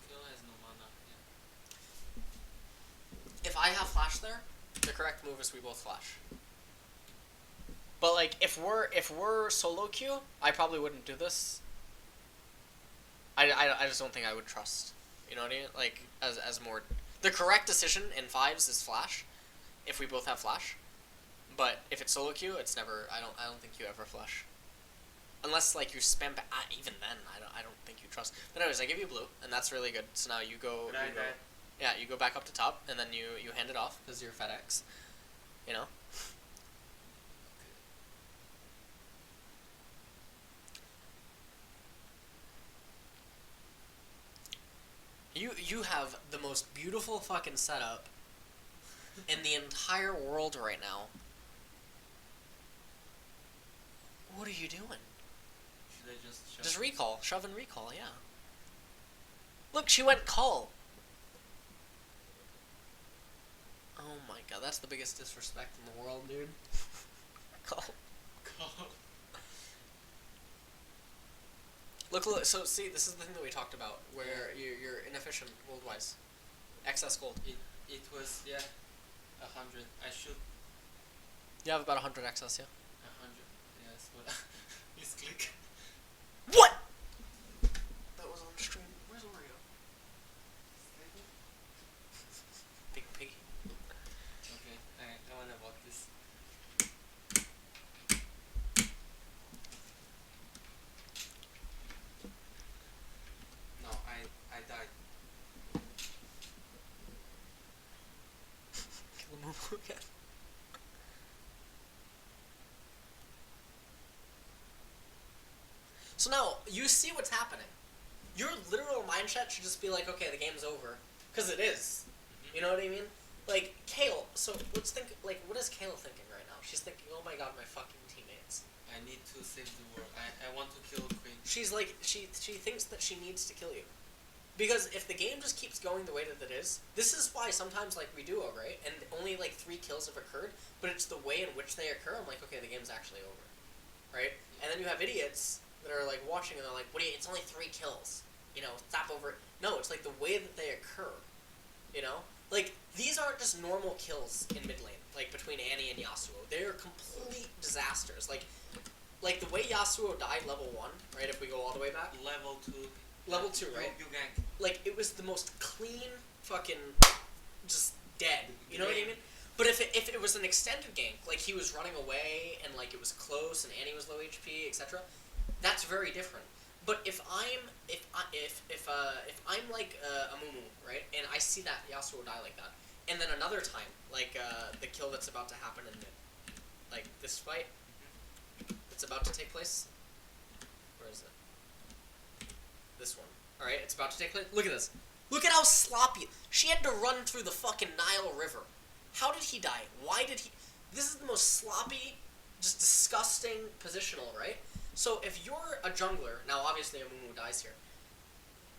Kill has no mana. Yeah. If I have flash there, the correct move is we both flash. But like if we're solo queue, I probably wouldn't do this. I just don't think I would trust. You know what I mean? Like as more the correct decision in 5s is flash, if we both have flash. But if it's solo queue, it's never. I don't think you ever flash. Unless like you spam back. Even then, I don't think you trust. But anyways, I give you blue, and that's really good. So now you go. Right. Yeah, you go back up to top, and then you hand it off because you're FedEx. You know. You have the most beautiful fucking setup in the entire world right now. What are you doing? Should I just shove? Just recall. Shove and recall, yeah. Look, she went call. Oh my god, that's the biggest disrespect in the world, dude. Call. Look, so see, this is the thing that we talked about, where you're inefficient world-wise. Excess gold. It was, yeah, 100. I should... You have about 100 excess, yeah? 100, yes, but... misclick. What?! That was on stream. Where's Oreo? Big piggy. Okay, I wanna walk this. No, I died. Kill the Momo again. So now, you see what's happening. Your literal mindset should just be like, okay, the game's over. Because it is. You know what I mean? Like, Kale, so let's think, like, what is Kale thinking right now? She's thinking, oh my god, my fucking teammates. I need to save the world. I want to kill Quinn. She's like, she thinks that she needs to kill you. Because if the game just keeps going the way that it is, this is why sometimes, like, we duo, right? And only, like, 3 kills have occurred, but it's the way in which they occur, I'm like, okay, the game's actually over. Right? And then you have idiots that are, like, watching and they're like, what do you, it's only 3 kills. You know, stop over it. No, it's, like, the way that they occur. You know? Like, these aren't just normal kills in mid lane, like, between Annie and Yasuo. They're complete disasters. Like the way Yasuo died level 1, right, if we go all the way back? Level 2. Level 2, right? You gank. Like, it was the most clean fucking just dead. You know what I mean? But if it was an extended gank, like he was running away and like it was close and Annie was low HP, etc., that's very different. But if I'm like a Mumu, right, and I see that Yasuo die like that, and then another time, like the kill that's about to happen in mid, like this fight that's about to take place. Where is it? This one. All right, it's about to take place. Look at this. Look at how sloppy. She had to run through the fucking Nile River. How did he die? Why did he? This is the most sloppy, just disgusting positional, right? So if you're a jungler, now obviously a Mumu dies here,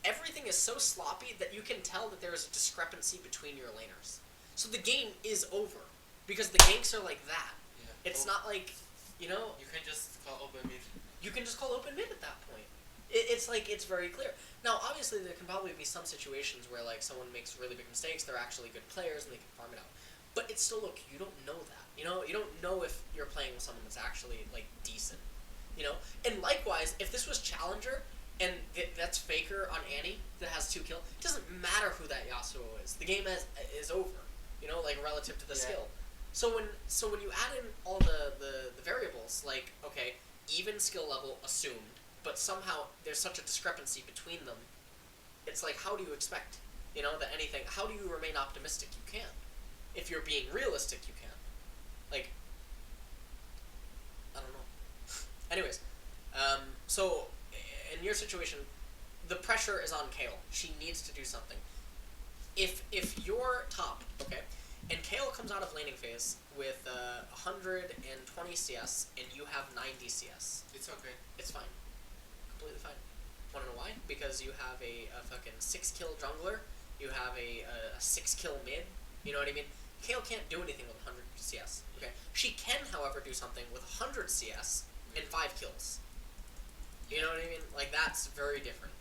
everything is so sloppy that you can tell that there is a discrepancy between your laners. So the game is over, because the ganks are like that. Yeah. It's not like, you know... You can just call open mid. You can just call open mid at that point. It's like, it's very clear. Now, obviously there can probably be some situations where like someone makes really big mistakes, they're actually good players, and they can farm it out. But it's still, look, you don't know that. You know, you don't know if you're playing with someone that's actually, like, decent. You know? And likewise, if this was Challenger, and that's Faker on Annie, that has 2 kills, it doesn't matter who that Yasuo is. The game is over, you know, like, relative to the skill. So when you add in all the variables, like, okay, even skill level assumed, but somehow there's such a discrepancy between them, it's like, how do you expect, you know, that anything, how do you remain optimistic? You can't. If you're being realistic, you can't. Like, I don't know. Anyways, so in your situation, the pressure is on Kale. She needs to do something. If you're top, okay, and Kale comes out of laning phase with 120 CS and you have 90 CS, it's okay. It's fine. Completely fine. Wanna know why? Because you have a fucking 6-kill jungler, you have a 6-kill mid, you know what I mean? Kale can't do anything with 100 CS. Okay, she can, however, do something with 100 CS and 5 kills. You know what I mean? Like, that's very different.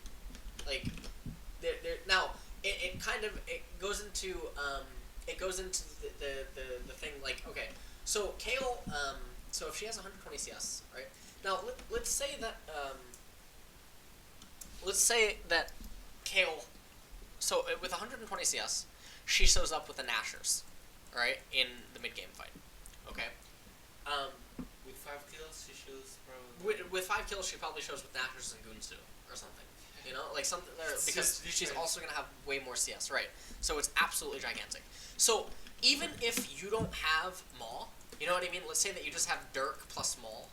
Like, now it kind of goes into the thing, like, okay, so Kale, so if she has 120 CS, right? Now let's say that Kale, so with 120 CS, she shows up with the Nashers, right, in the mid game fight. Okay. With 5 kills, she shows probably. With 5 kills, she probably shows with Nashers and Gunsu or something. You know, like something there, because she's also gonna have way more CS, right? So it's absolutely gigantic. So even if you don't have Maul, you know what I mean? Let's say that you just have Dirk plus Maul,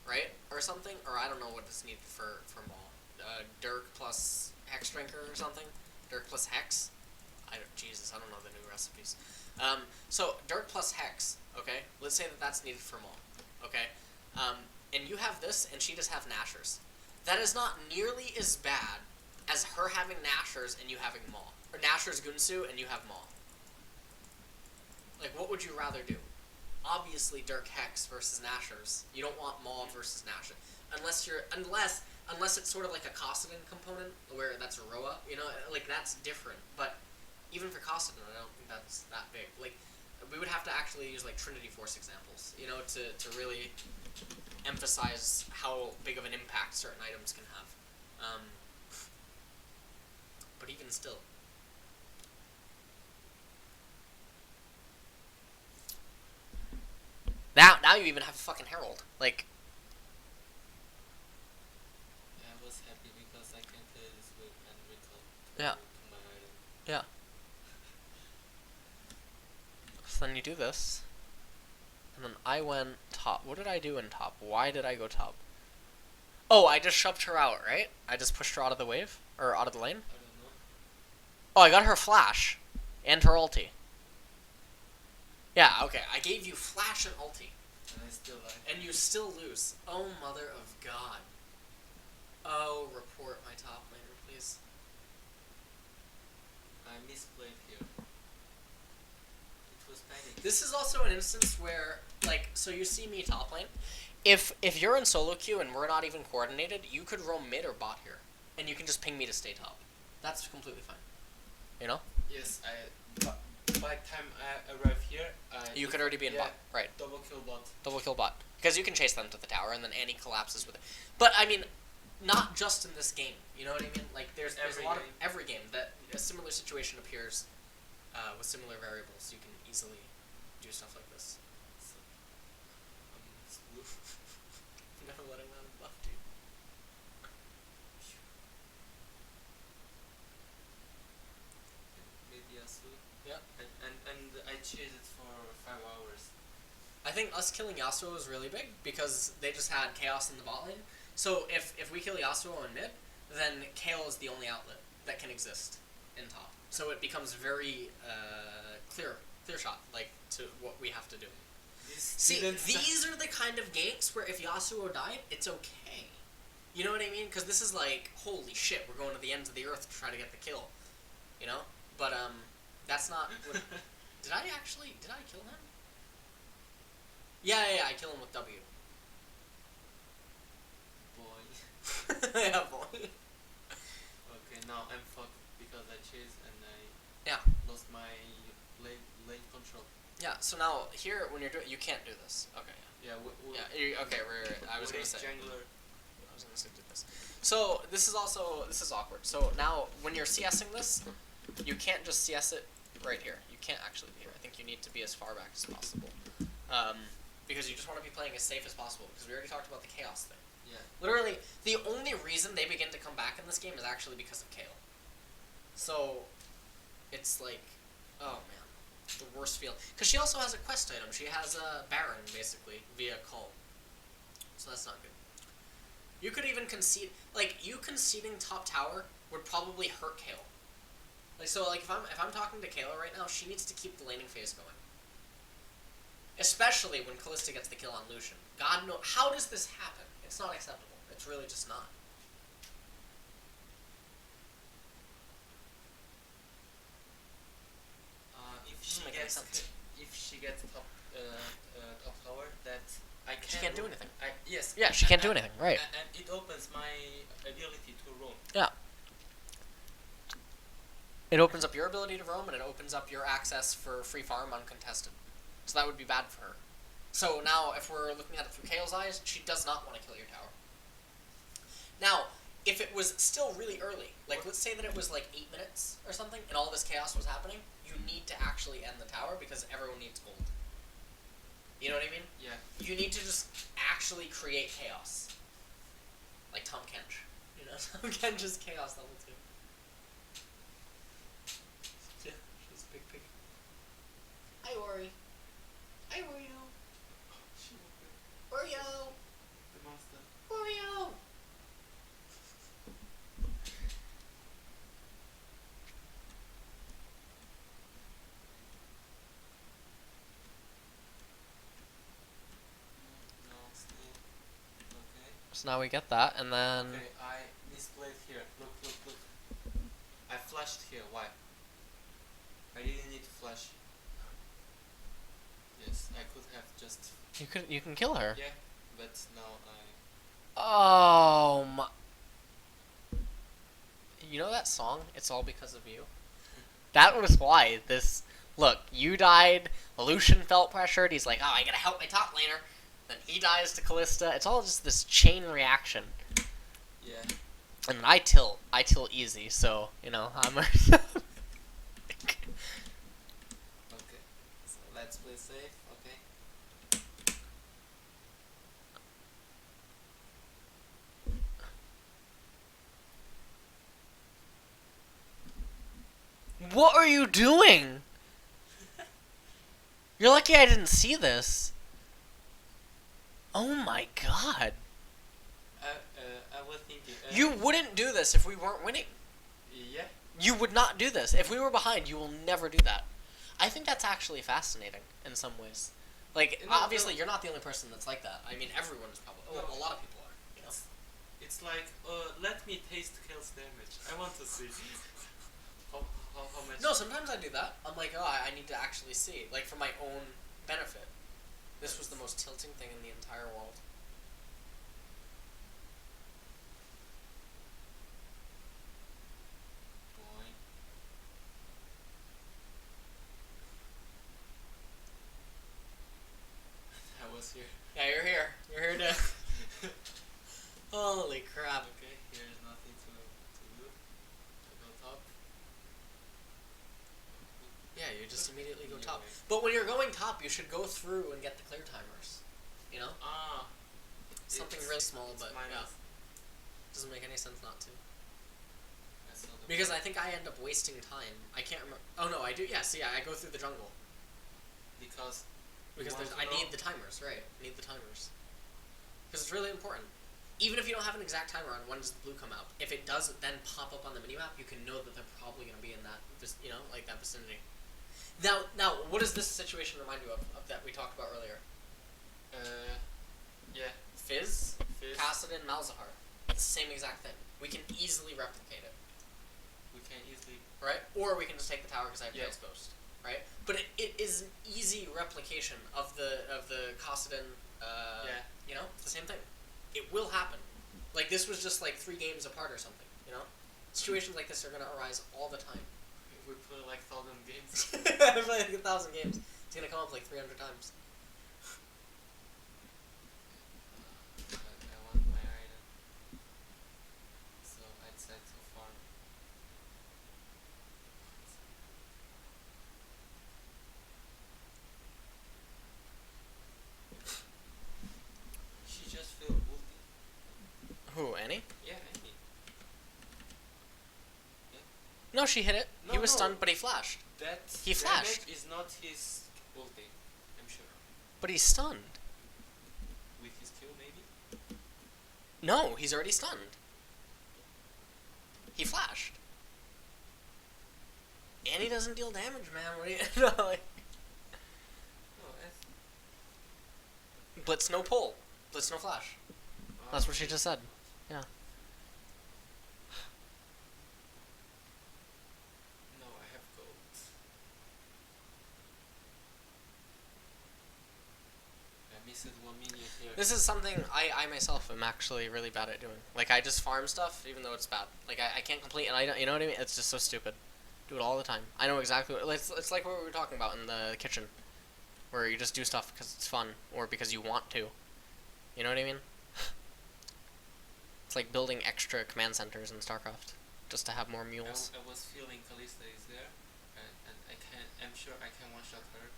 right, or something, or I don't know what is needed for Maul. Dirk plus Hex Drinker or something. Dirk plus Hex. Jesus, I don't know the new recipes. So Dirk plus Hex. Okay, let's say that that's needed for Maul. Okay, and you have this, and she just have Nashers. That is not nearly as bad as her having Nashers and you having Maul. Or Nashers Gunsu and you have Maul. Like, what would you rather do? obviously Dirk Hex versus Nashers. You don't want Maw versus Nasher. Unless it's sort of like a Kassadin component, where that's a Roa, you know, like, that's different. But even for Kassadin, I don't think that's that big. Like, we would have to actually use, like, Trinity Force examples, you know, to really emphasize how big of an impact certain items can have. But even still. Now you even have a fucking Herald. Like, yeah, I was happy because I can play this with and recall yeah. to my item. Yeah. So then you do this. And then I went top. What did I do in top? Why did I go top? Oh, I just shoved her out, right? I just pushed her out of the wave? Or out of the lane? I don't know. Oh, I got her flash. And her ulti. Yeah, okay. I gave you flash and ulti. And I still like. And you still lose. Oh, mother of God. Oh, report my top laner, please. I misplayed here. It was panic. This is also an instance where, like, so you see me top lane. If you're in solo queue and we're not even coordinated, you could roam mid or bot here. And you can just ping me to stay top. That's completely fine. You know? Yes, by the time I arrive here, You could already be in bot. Right. Double kill bot. Double kill bot. Because you can chase them to the tower and then Annie collapses with it. But, I mean, not just in this game. You know what I mean? Like, there's a lot of every game that a similar situation appears with similar variables. You can easily do stuff like this. So, Never letting that buff, dude. maybe Yasuo. Yeah. And I chased it for 5 hours. I think us killing Yasuo is really big because they just had Chaos in the bot lane. So if we kill Yasuo in mid, then Kale is the only outlet that can exist in top. So it becomes very clear shot, like, to what we have to do. See, these are the kind of ganks where if Yasuo died, it's okay. You know what I mean? Because this is like, holy shit, we're going to the ends of the earth to try to get the kill. You know? But, that's not what... Did I kill him? Yeah, I kill him with W. Boy. Yeah, boy. Okay, now I'm fucked because I chased and I lost my lane control. Yeah, so now, here, when you're doing... You can't do this. Okay, yeah. Okay, I was gonna say... Jungler. I was gonna say do this. So, this is awkward. So, now, when you're CSing this, you can't just CS it right here. You can't actually be here. I think you need to be as far back as possible. Because you just want to be playing as safe as possible, because we already talked about the Chaos thing. Yeah. Literally, the only reason they begin to come back in this game is actually because of Kale. So, it's like, oh man, the worst feeling. Because she also has a quest item. She has a Baron, basically, via Call. So that's not good. You could even concede, like, you conceding top tower would probably hurt Kale. Like, so, like, if I'm talking to Kayla right now, she needs to keep the laning phase going. Especially when Callista gets the kill on Lucian. God knows, how does this happen? It's not acceptable. It's really just not. If she gets top tower, that I can. She can't do anything. Yes. Yeah, she can't do anything. Right. And it opens my ability to roam. Yeah. It opens up your ability to roam, and it opens up your access for free farm uncontested. So that would be bad for her. So now, if we're looking at it through Kale's eyes, she does not want to kill your tower. Now, if it was still really early, like let's say that it was like 8 minutes or something, and all this chaos was happening, you need to actually end the tower because everyone needs gold. You know what I mean? Yeah. You need to just actually create chaos. Like Tom Kench. You know, Tom Kench is chaos level 2. Yeah, she's a big pig. Hi, Ori. Hi, Oreo. Oreo. The monster. Oreo. No, still. Okay. So now we get that, and then... Okay, I misplayed here. Look. I flashed here. Why? I didn't need to flash. Yes, I could have just. You can kill her. Yeah, but now I. Oh my. You know that song? It's all because of you. That was why this. Look, you died. Lucian felt pressured. He's like, oh, I gotta help my top laner. Then he dies to Callista. It's all just this chain reaction. Yeah. And then I tilt easy. So you know I'm. Okay. So let's play safe. Okay. What are you doing? You're lucky I didn't see this. Oh my god. I was thinking. You wouldn't do this if we weren't winning. Yeah. You would not do this. If we were behind, you will never do that. I think that's actually fascinating in some ways. Like, No, obviously, no. you're not the only person that's like that. I mean, everyone is probably... No. a lot of people are, you know? It's like, let me taste Kale's damage. I want to see how much. No, sometimes I do that. I'm like, oh, I need to actually see. Like, for my own benefit. This was the most tilting thing in the entire world. Boy. I was here. Yeah, you're here. You're here to... Holy crap. Okay, here's nothing to do. I go top. Yeah, you just immediately go Yeah, top. right. But when you're going top, you should go through and get the clear timers. You know? Ah. Something It's- really small, it's but yeah. minus. Doesn't make any sense not to. I saw the Because ball. I think I end up wasting time. I can't remember. Oh no, I do. Yeah, see, I go through the jungle. Because Because want to I know? need the timers, right? I need the timers. Because it's really important. Even if you don't have an exact timer on when does the blue come out, if it does then pop up on the minimap, you can know that they're probably going to be in that, you know, like that vicinity. Now, what does this situation remind you of that we talked about earlier? Yeah. Fizz, Fizz. Kassadin, Malzahar. It's the same exact thing. We can easily replicate it, We can easily. right? Or we can just take the tower because I have Yeah. Tails Ghost, right? But it is an easy replication of the Kassadin. Yeah. You know, it's the same thing. It will happen. Like this was just like 3 games apart or something. You know, situations like this are gonna arise all the time. If we play like 1,000 games. I play like 1,000 games. It's gonna come up like 300 times. I want my item. So I decide to farm. She just failed multi. Who, Annie? Yeah, Annie. No, she hit it. He No, was no. stunned, but he flashed. That He flashed. damage is not his ulti, I'm sure. But he's stunned. With his Q maybe? No, he's already stunned. He flashed. Annie doesn't deal damage, man. What do you no, like, No, Blitz no pull. Blitz no flash. That's what she just said. Yeah. No, I have gold. I missed 1 minute here. This is something I myself am actually really bad at doing. Like, I just farm stuff, even though it's bad. Like, I can't complete, and I don't, you know what I mean? It's just so stupid. Do it all the time. I know exactly what, it's like what we were talking about in the kitchen. Where you just do stuff because it's fun, or because you want to. You know what I mean? It's like building extra command centers in StarCraft, just to have more mules. I was feeling Kalista is there, and I'm sure I can one-shot her.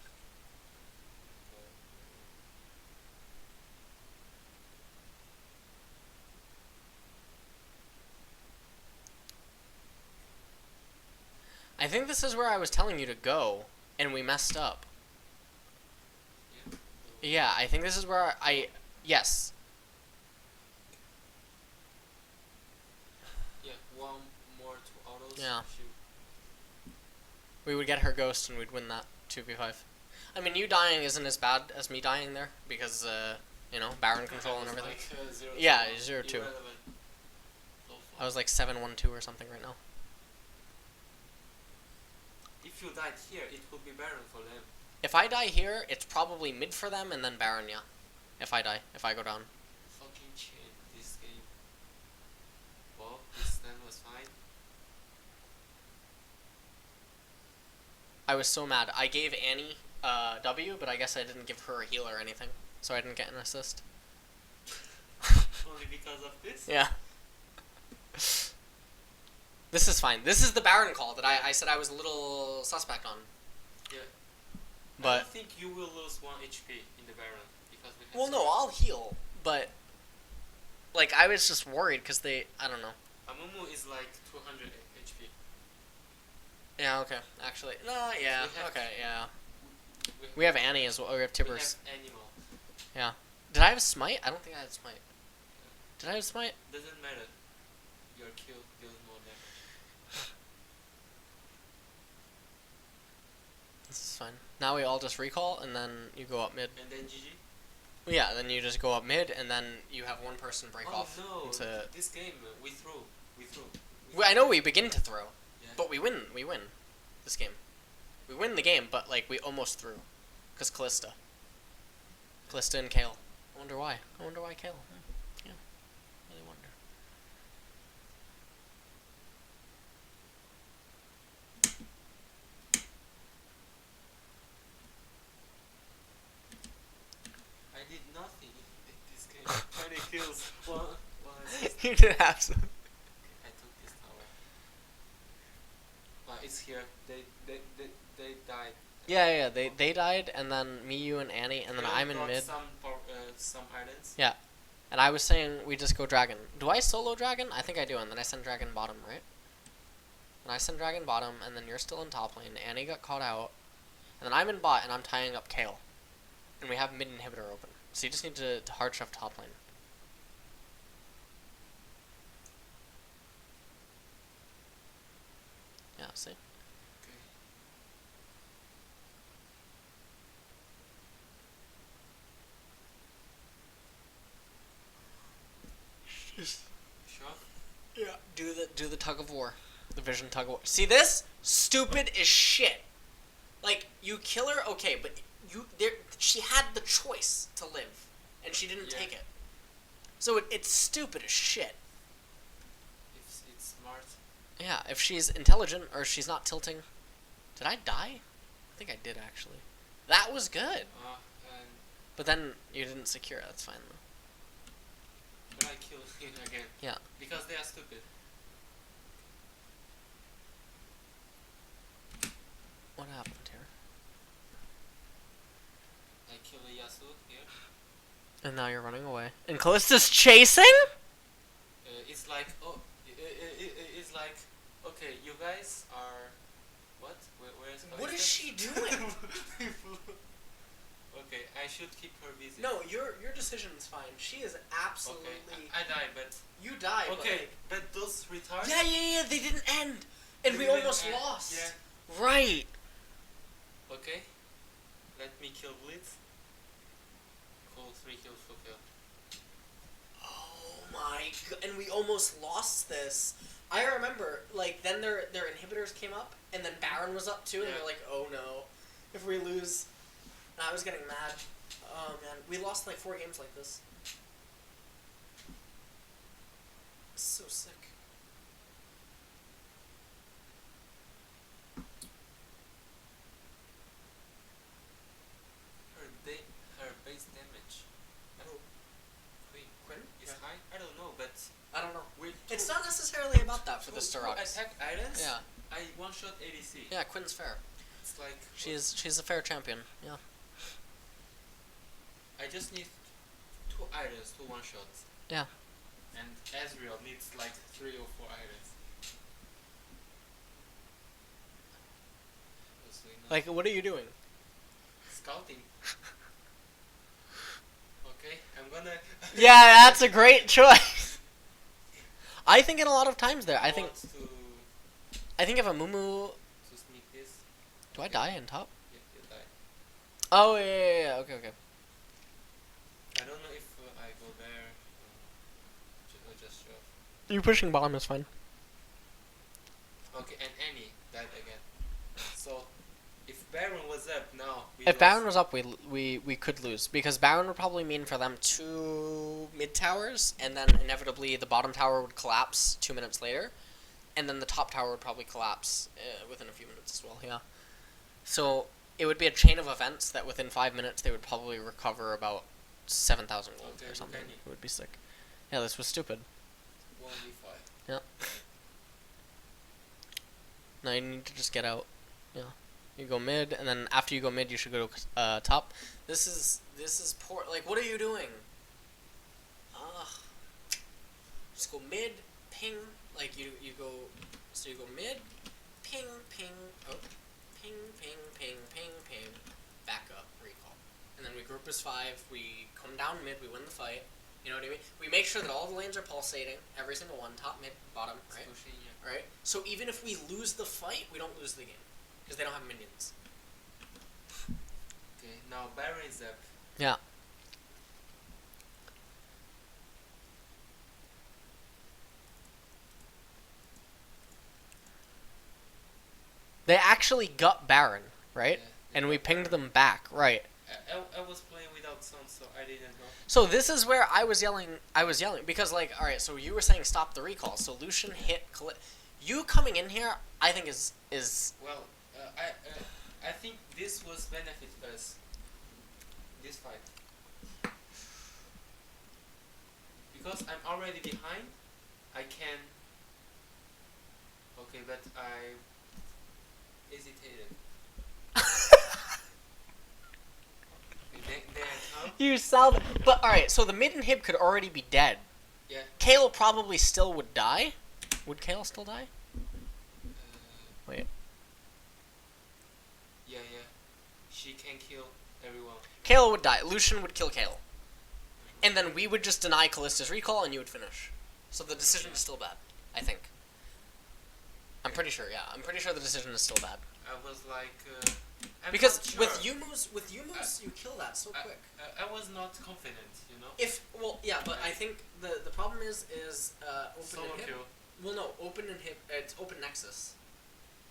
I think this is where I was telling you to go, and we messed up. Yeah. Yeah, I think this is where yes. Yeah, 1 more 2 autos. Yeah. Shoot. We would get her ghost and we'd win that 2v5. I mean, you dying isn't as bad as me dying there, because, you know, Baron control and everything. Like, 0 Yeah, 0-2. irrelevant. So I was like 7-1-2 or something right now. if you died here, it would be Baron for them. If I die here, it's probably mid for them and then Baron, yeah. If I die, if I go down. Fucking shit, this game. Well, this stand was fine. I was so mad. I gave Annie W, but I guess I didn't give her a heal or anything, so I didn't get an assist. Only because of this? Yeah. This is fine. This is the Baron call that I said I was a little suspect on. Yeah. But I don't think you will lose 1 HP in the Baron because we have. Well, no, I'll heal, but like I was just worried because I don't know. Amumu is like 200 HP. Yeah. Okay. Actually, no. Yeah. Okay. Yeah. We have have Annie as well. We have Tibbers. We have Animal. Yeah. Did I have Smite? I don't think I had Smite. Did I have Smite? Doesn't matter. Your kill deals more damage. This is fine. Now we all just recall, and then you go up mid. And then GG? Yeah, then you just go up mid, and then you have one person break off. Oh no, into... this game, we threw. I know we begin to throw, yeah. but we win this game. We win the game, but like we almost threw. Because Callista and Kale. I wonder why. Kale. Yeah, really wonder. I did nothing in this game. 20 kills. One assist. You did have some. I took this tower. It's here. They died. Yeah. They died, and then me, you, and Annie, and then I'm in mid. Some islands. Yeah, and I was saying we just go dragon. Do I solo dragon? I think I do, and then I send dragon bottom, right? And I send dragon bottom, and then you're still in top lane. Annie got caught out, and then I'm in bot, and I'm tying up Kale, and we have mid inhibitor open. So you just need to hard shove top lane. Yeah, see? Sure? Yeah. Do the tug of war. The vision tug of war. See this? Stupid as shit. Like, you kill her, okay, but she had the choice to live, and she didn't take it. So it's stupid as shit. It's smart. Yeah, if she's intelligent, or she's not tilting. Did I die? I think I did, actually. That was good. But then you didn't secure it. That's fine, though. But I killed him again. Yeah. Because they are stupid. What happened here? I killed a Yasuo here. And now you're running away. And Callista's chasing? It's like, it's like, okay, you guys are, what? Where's Calista? What is she doing? Okay, I should keep her busy. No, your decision is fine. She is absolutely... Okay, I died, but... You died, okay, but those retards... Yeah, they didn't end. And we almost lost. Yeah. Right. Okay, let me kill Blitz. Cool, 3 kills for kill. Oh my god, and we almost lost this. I remember, like, then their inhibitors came up, and then Baron was up too, and they're like, oh no, if we lose... And I was getting mad. Oh man, we lost like 4 games like this. It's so sick. Her base damage. Oh. Quinn? Is high? I don't know, but... I don't know. It's not necessarily about that for the Starocks. Attack items? Yeah. I one-shot ADC. Yeah, Quinn's fair. It's like... She's a fair champion, yeah. I just need 2 items, 2 one-shots. Yeah. And Ezreal needs like 3 or 4 items. Like, what are you doing? Scouting. Okay, I'm gonna... Yeah, that's a great choice. I think in a lot of times there, I think if a Mumu... To sneak this. Do I die in top? Yeah, you die. Oh, yeah, okay. I don't know if I go there or just show. You pushing bottom is fine. Okay, and Annie died again. So, if Baron was up, now No. If Baron was up, we could lose because Baron would probably mean for them 2 mid towers, and then inevitably the bottom tower would collapse 2 minutes later, and then the top tower would probably collapse within a few minutes as well. Yeah. So it would be a chain of events that within 5 minutes they would probably recover about 7,000 gold or something. It would be sick. Yeah, this was stupid. 1v5. Yeah. Now you need to just get out. Yeah. You go mid, and then after you go mid, you should go to top. This is poor. Like, what are you doing? Just go mid, ping. Like you go. So you go mid, ping, ping. Oh, ping, ping, ping, ping, ping. Back up, recall, and then we group as 5. We come down mid. We win the fight. You know what I mean? We make sure that all the lanes are pulsating, every single one, top, mid, bottom, right? Right. So even if we lose the fight, we don't lose the game. Because they don't have minions. Okay, now Baron is up. Yeah. They actually got Baron, right? Yeah, and we pinged them back, right? I was playing without sound, so I didn't know. So this is where I was yelling because, like, all right, so you were saying stop the recall. So Lucian hit you coming in here, I think is well. I think this was benefit us. This fight. Because I'm already behind, I can. Okay, but I hesitated. You sound. But alright, so the mid inhib could already be dead. Yeah. Kale probably still would die. Would Kale still die? Wait. Yeah. She can kill everyone. Kale would die. Lucian would kill Kale. And then we would just deny Callista's recall and you would finish. So the decision is still bad, I think. I'm pretty sure, yeah. I'm pretty sure the decision is still bad. I was like... because with Yumus, you kill that so quick. I was not confident, you know? Yeah, but I think the problem is open SoloQ. inhib. Well, no, open inhib. It's open nexus.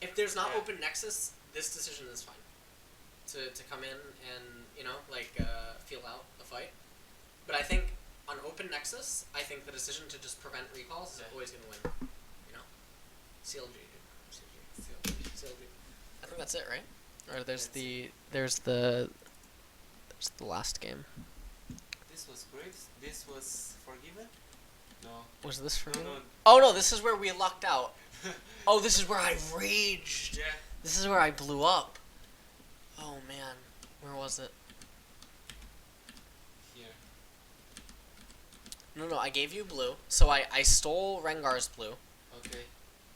If there's not open nexus, this decision is fine. To come in and feel out the fight. But I think on open nexus, I think the decision to just prevent recalls is always gonna win. You know, CLG, dude. CLG. I think that's it, right? Or there's the last game. This was great. This was forgiven. No. Was this forgiven? No. Oh no, this is where we lucked out. Oh, this is where I raged. Yeah. This is where I blew up. Oh man, where was it? Here. No, I gave you blue. So I stole Rengar's blue. Okay.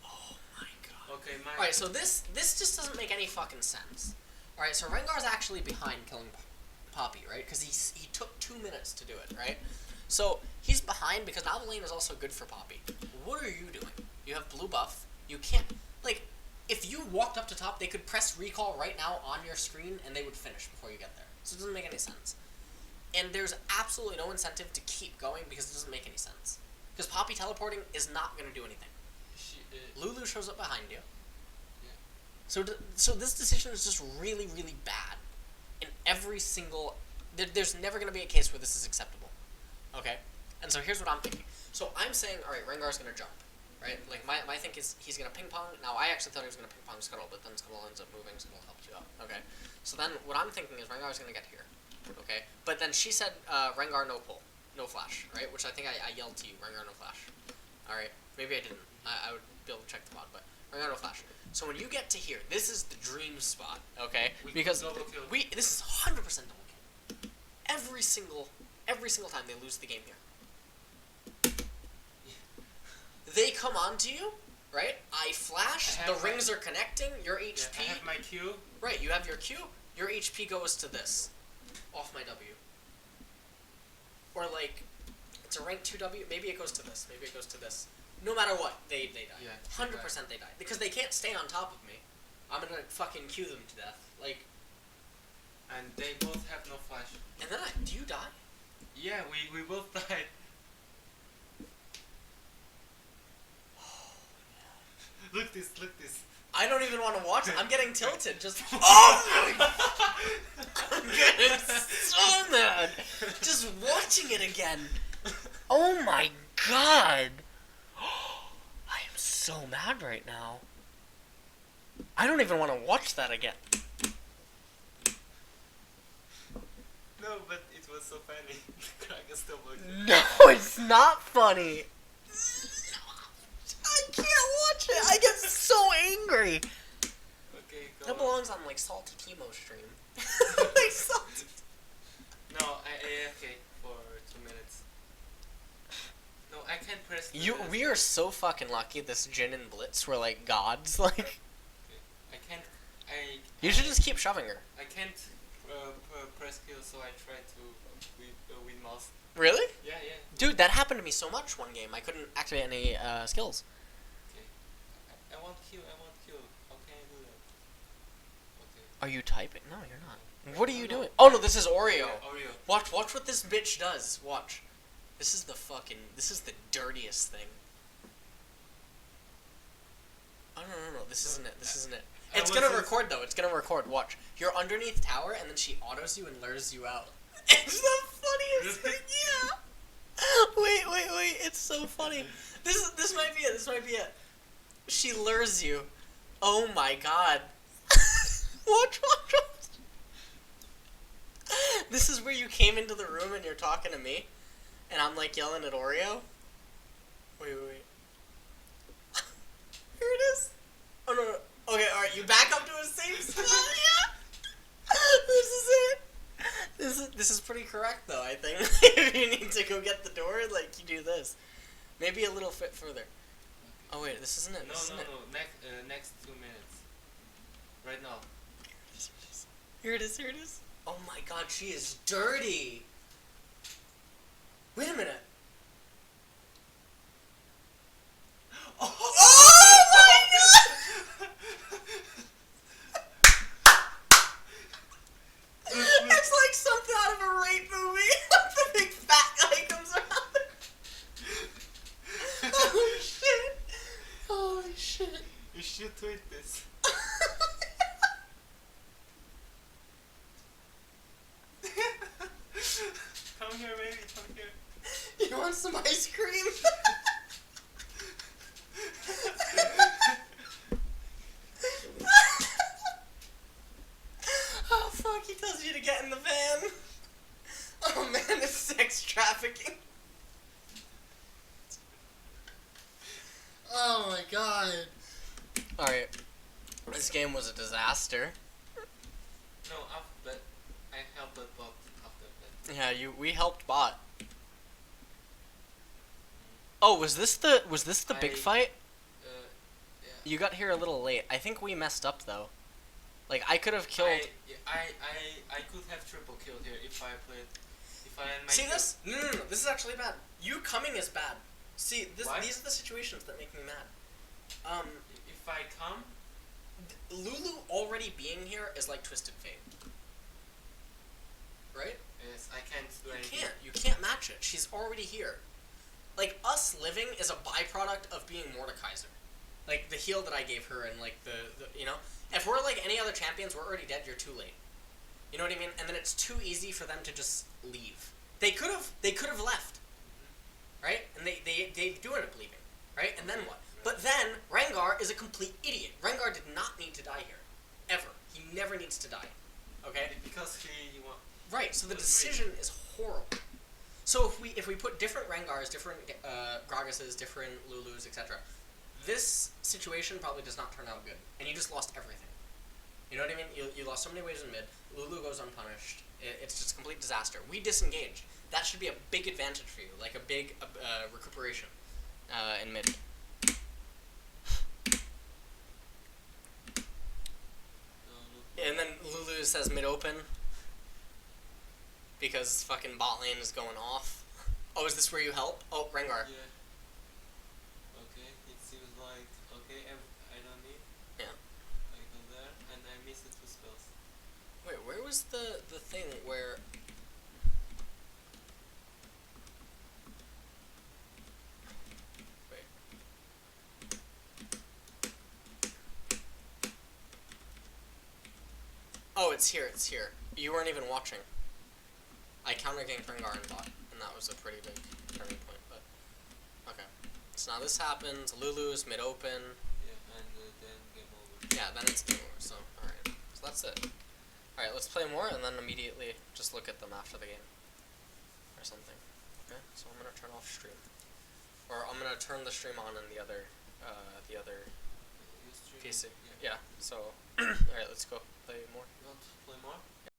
Oh my god. Okay, Alright, so this just doesn't make any fucking sense. Alright, so Rengar's actually behind killing Poppy, right? Because he took 2 minutes to do it, right? So he's behind because now the lane is also good for Poppy. What are you doing? You have blue buff. You can't, like, if you walked up to top, they could press recall right now on your screen and they would finish before you get there. So it doesn't make any sense. And there's absolutely no incentive to keep going because it doesn't make any sense. Because Poppy teleporting is not going to do anything. Lulu shows up behind you. Yeah. So this decision is just really, really bad. In every single... There's never going to be a case where this is acceptable. Okay? And so here's what I'm thinking. So I'm saying, alright, Rengar's going to jump. Right? Like, my think is he's going to ping-pong. Now, I actually thought he was going to ping-pong Scuttle, but then Scuttle ends up moving, Scuttle helps you out. Okay? So then, what I'm thinking is Rengar's going to get here. Okay? But then she said, Rengar no pull. No flash. Right? Which I think I yelled to you, Rengar no flash. Alright? Maybe I didn't. I would be able to check the mod, but Rengar no flash. So when you get to here, this is the dream spot. Okay? Because this is 100% double kill. Every single time they lose the game here. They come on to you, right? I flash, the rings are connecting, your HP... Yeah, I have my Q. Right, you have your Q, your HP goes to this. Off my W. Or like, it's a rank 2W, maybe it goes to this, maybe it goes to this. No matter what, they die. Yeah, 100% they die. Because they can't stay on top of me. I'm gonna fucking Q them to death. Like... And they both have no flash. And then do you die? Yeah, we both died. Look this, look this. I don't even want to watch it. I'm getting tilted. Just oh my! I'm getting so mad. Just watching it again. Oh my god! I am so mad right now. I don't even want to watch that again. No, but it was so funny. Crack is still working. No, it's not funny. I can't watch it. I get so angry. Okay, go That on. belongs on like Salty Timo stream. Like Salty. No, I AFK for 2 minutes. No, I can't press. We are so fucking lucky. This Jin and Blitz were like gods. Like Okay. I can't. you should just keep shoving her. I can't press kill, so I try to with mouse. Really? Yeah, yeah. Dude, that happened to me so much one game. I couldn't activate any skills. Okay. I want kill. I want kill. How can I do that? Okay. Are you typing? No, you're not. What are you No. doing? Oh no, this is Oreo. Yeah, Oreo. Watch what this bitch does. Watch. This is the dirtiest thing. Oh no. This isn't it. This isn't it. It's gonna record though. It's gonna record. Watch. You're underneath tower, and then she autos you and lures you out. It's the funniest thing. Yeah. Wait. It's so funny. This might be it. This might be it. She lures you. Oh my god. Watch. This is where you came into the room and you're talking to me, and I'm like yelling at Oreo. Wait. Here it is. Oh no. Okay, alright, you back up to a safe spot, yeah? This is it. This is pretty correct though, I think. If you need to go get the door, like you do this. Maybe a little bit further. Oh wait, this isn't it. No. Next 2 minutes. Right now. Here it is. Oh my god, she is dirty. Wait a minute. Oh my god! It's like something out of a rape movie. The big fat guy comes around. Holy shit. You should tweet this. Come here, baby. Come here. You want some ice cream? Oh fuck, he tells you to get in the van. Oh man, it's sex trafficking. Oh my god. Alright. This game was a disaster. No, after that, I helped the bot after that. Yeah, we helped bot. Oh, was this the big fight? Yeah. You got here a little late. I think we messed up though. Like I could have killed. I could have triple killed here if I played. If I had my See kill. this? No. This is actually bad. You coming is bad. See, Why? these are the situations that make me mad. If I come. Lulu already being here is like Twisted Fate. Right? Yes, I can't do anything. You can't match it. She's already here. Like, us living is a byproduct of being Mordekaiser. Like, the heal that I gave her and, like, the you know? If we're like any other champions, we're already dead, you're too late. You know what I mean? And then it's too easy for them to just leave. They could have left. Right? And they do end up leaving. Right? And then what? But then, Rengar is a complete idiot. Rengar did not need to die here. Ever. He never needs to die. Okay? Because he won. Right, so the decision is horrible. So if we put different Rengars, different Gragas's, different Lulus, etc., this situation probably does not turn out good, and you just lost everything. You know what I mean? You lost so many waves in mid. Lulu goes unpunished. It's just a complete disaster. We disengaged. That should be a big advantage for you, like a big recuperation in mid. And then Lulu says mid open. Because fucking bot lane is going off. Oh, is this where you help? Oh, Rengar. Yeah. Okay, it seems like okay. I don't need. Yeah. I go there and I miss the 2 spells. Wait, where was the thing where? Wait. Oh, it's here, it's here. You weren't even watching. I counter ganked Rengar and bot, and that was a pretty big turning point, but... Okay. So now this happens, Lulu's mid-open. Yeah, and then game over. Yeah, then it's game over, so, alright. So that's it. Alright, let's play more, and then immediately just look at them after the game. Or something. Okay, so I'm gonna turn off stream. Or I'm gonna turn the stream on in the other PC. Yeah, so... Alright, let's go play more. You want to play more?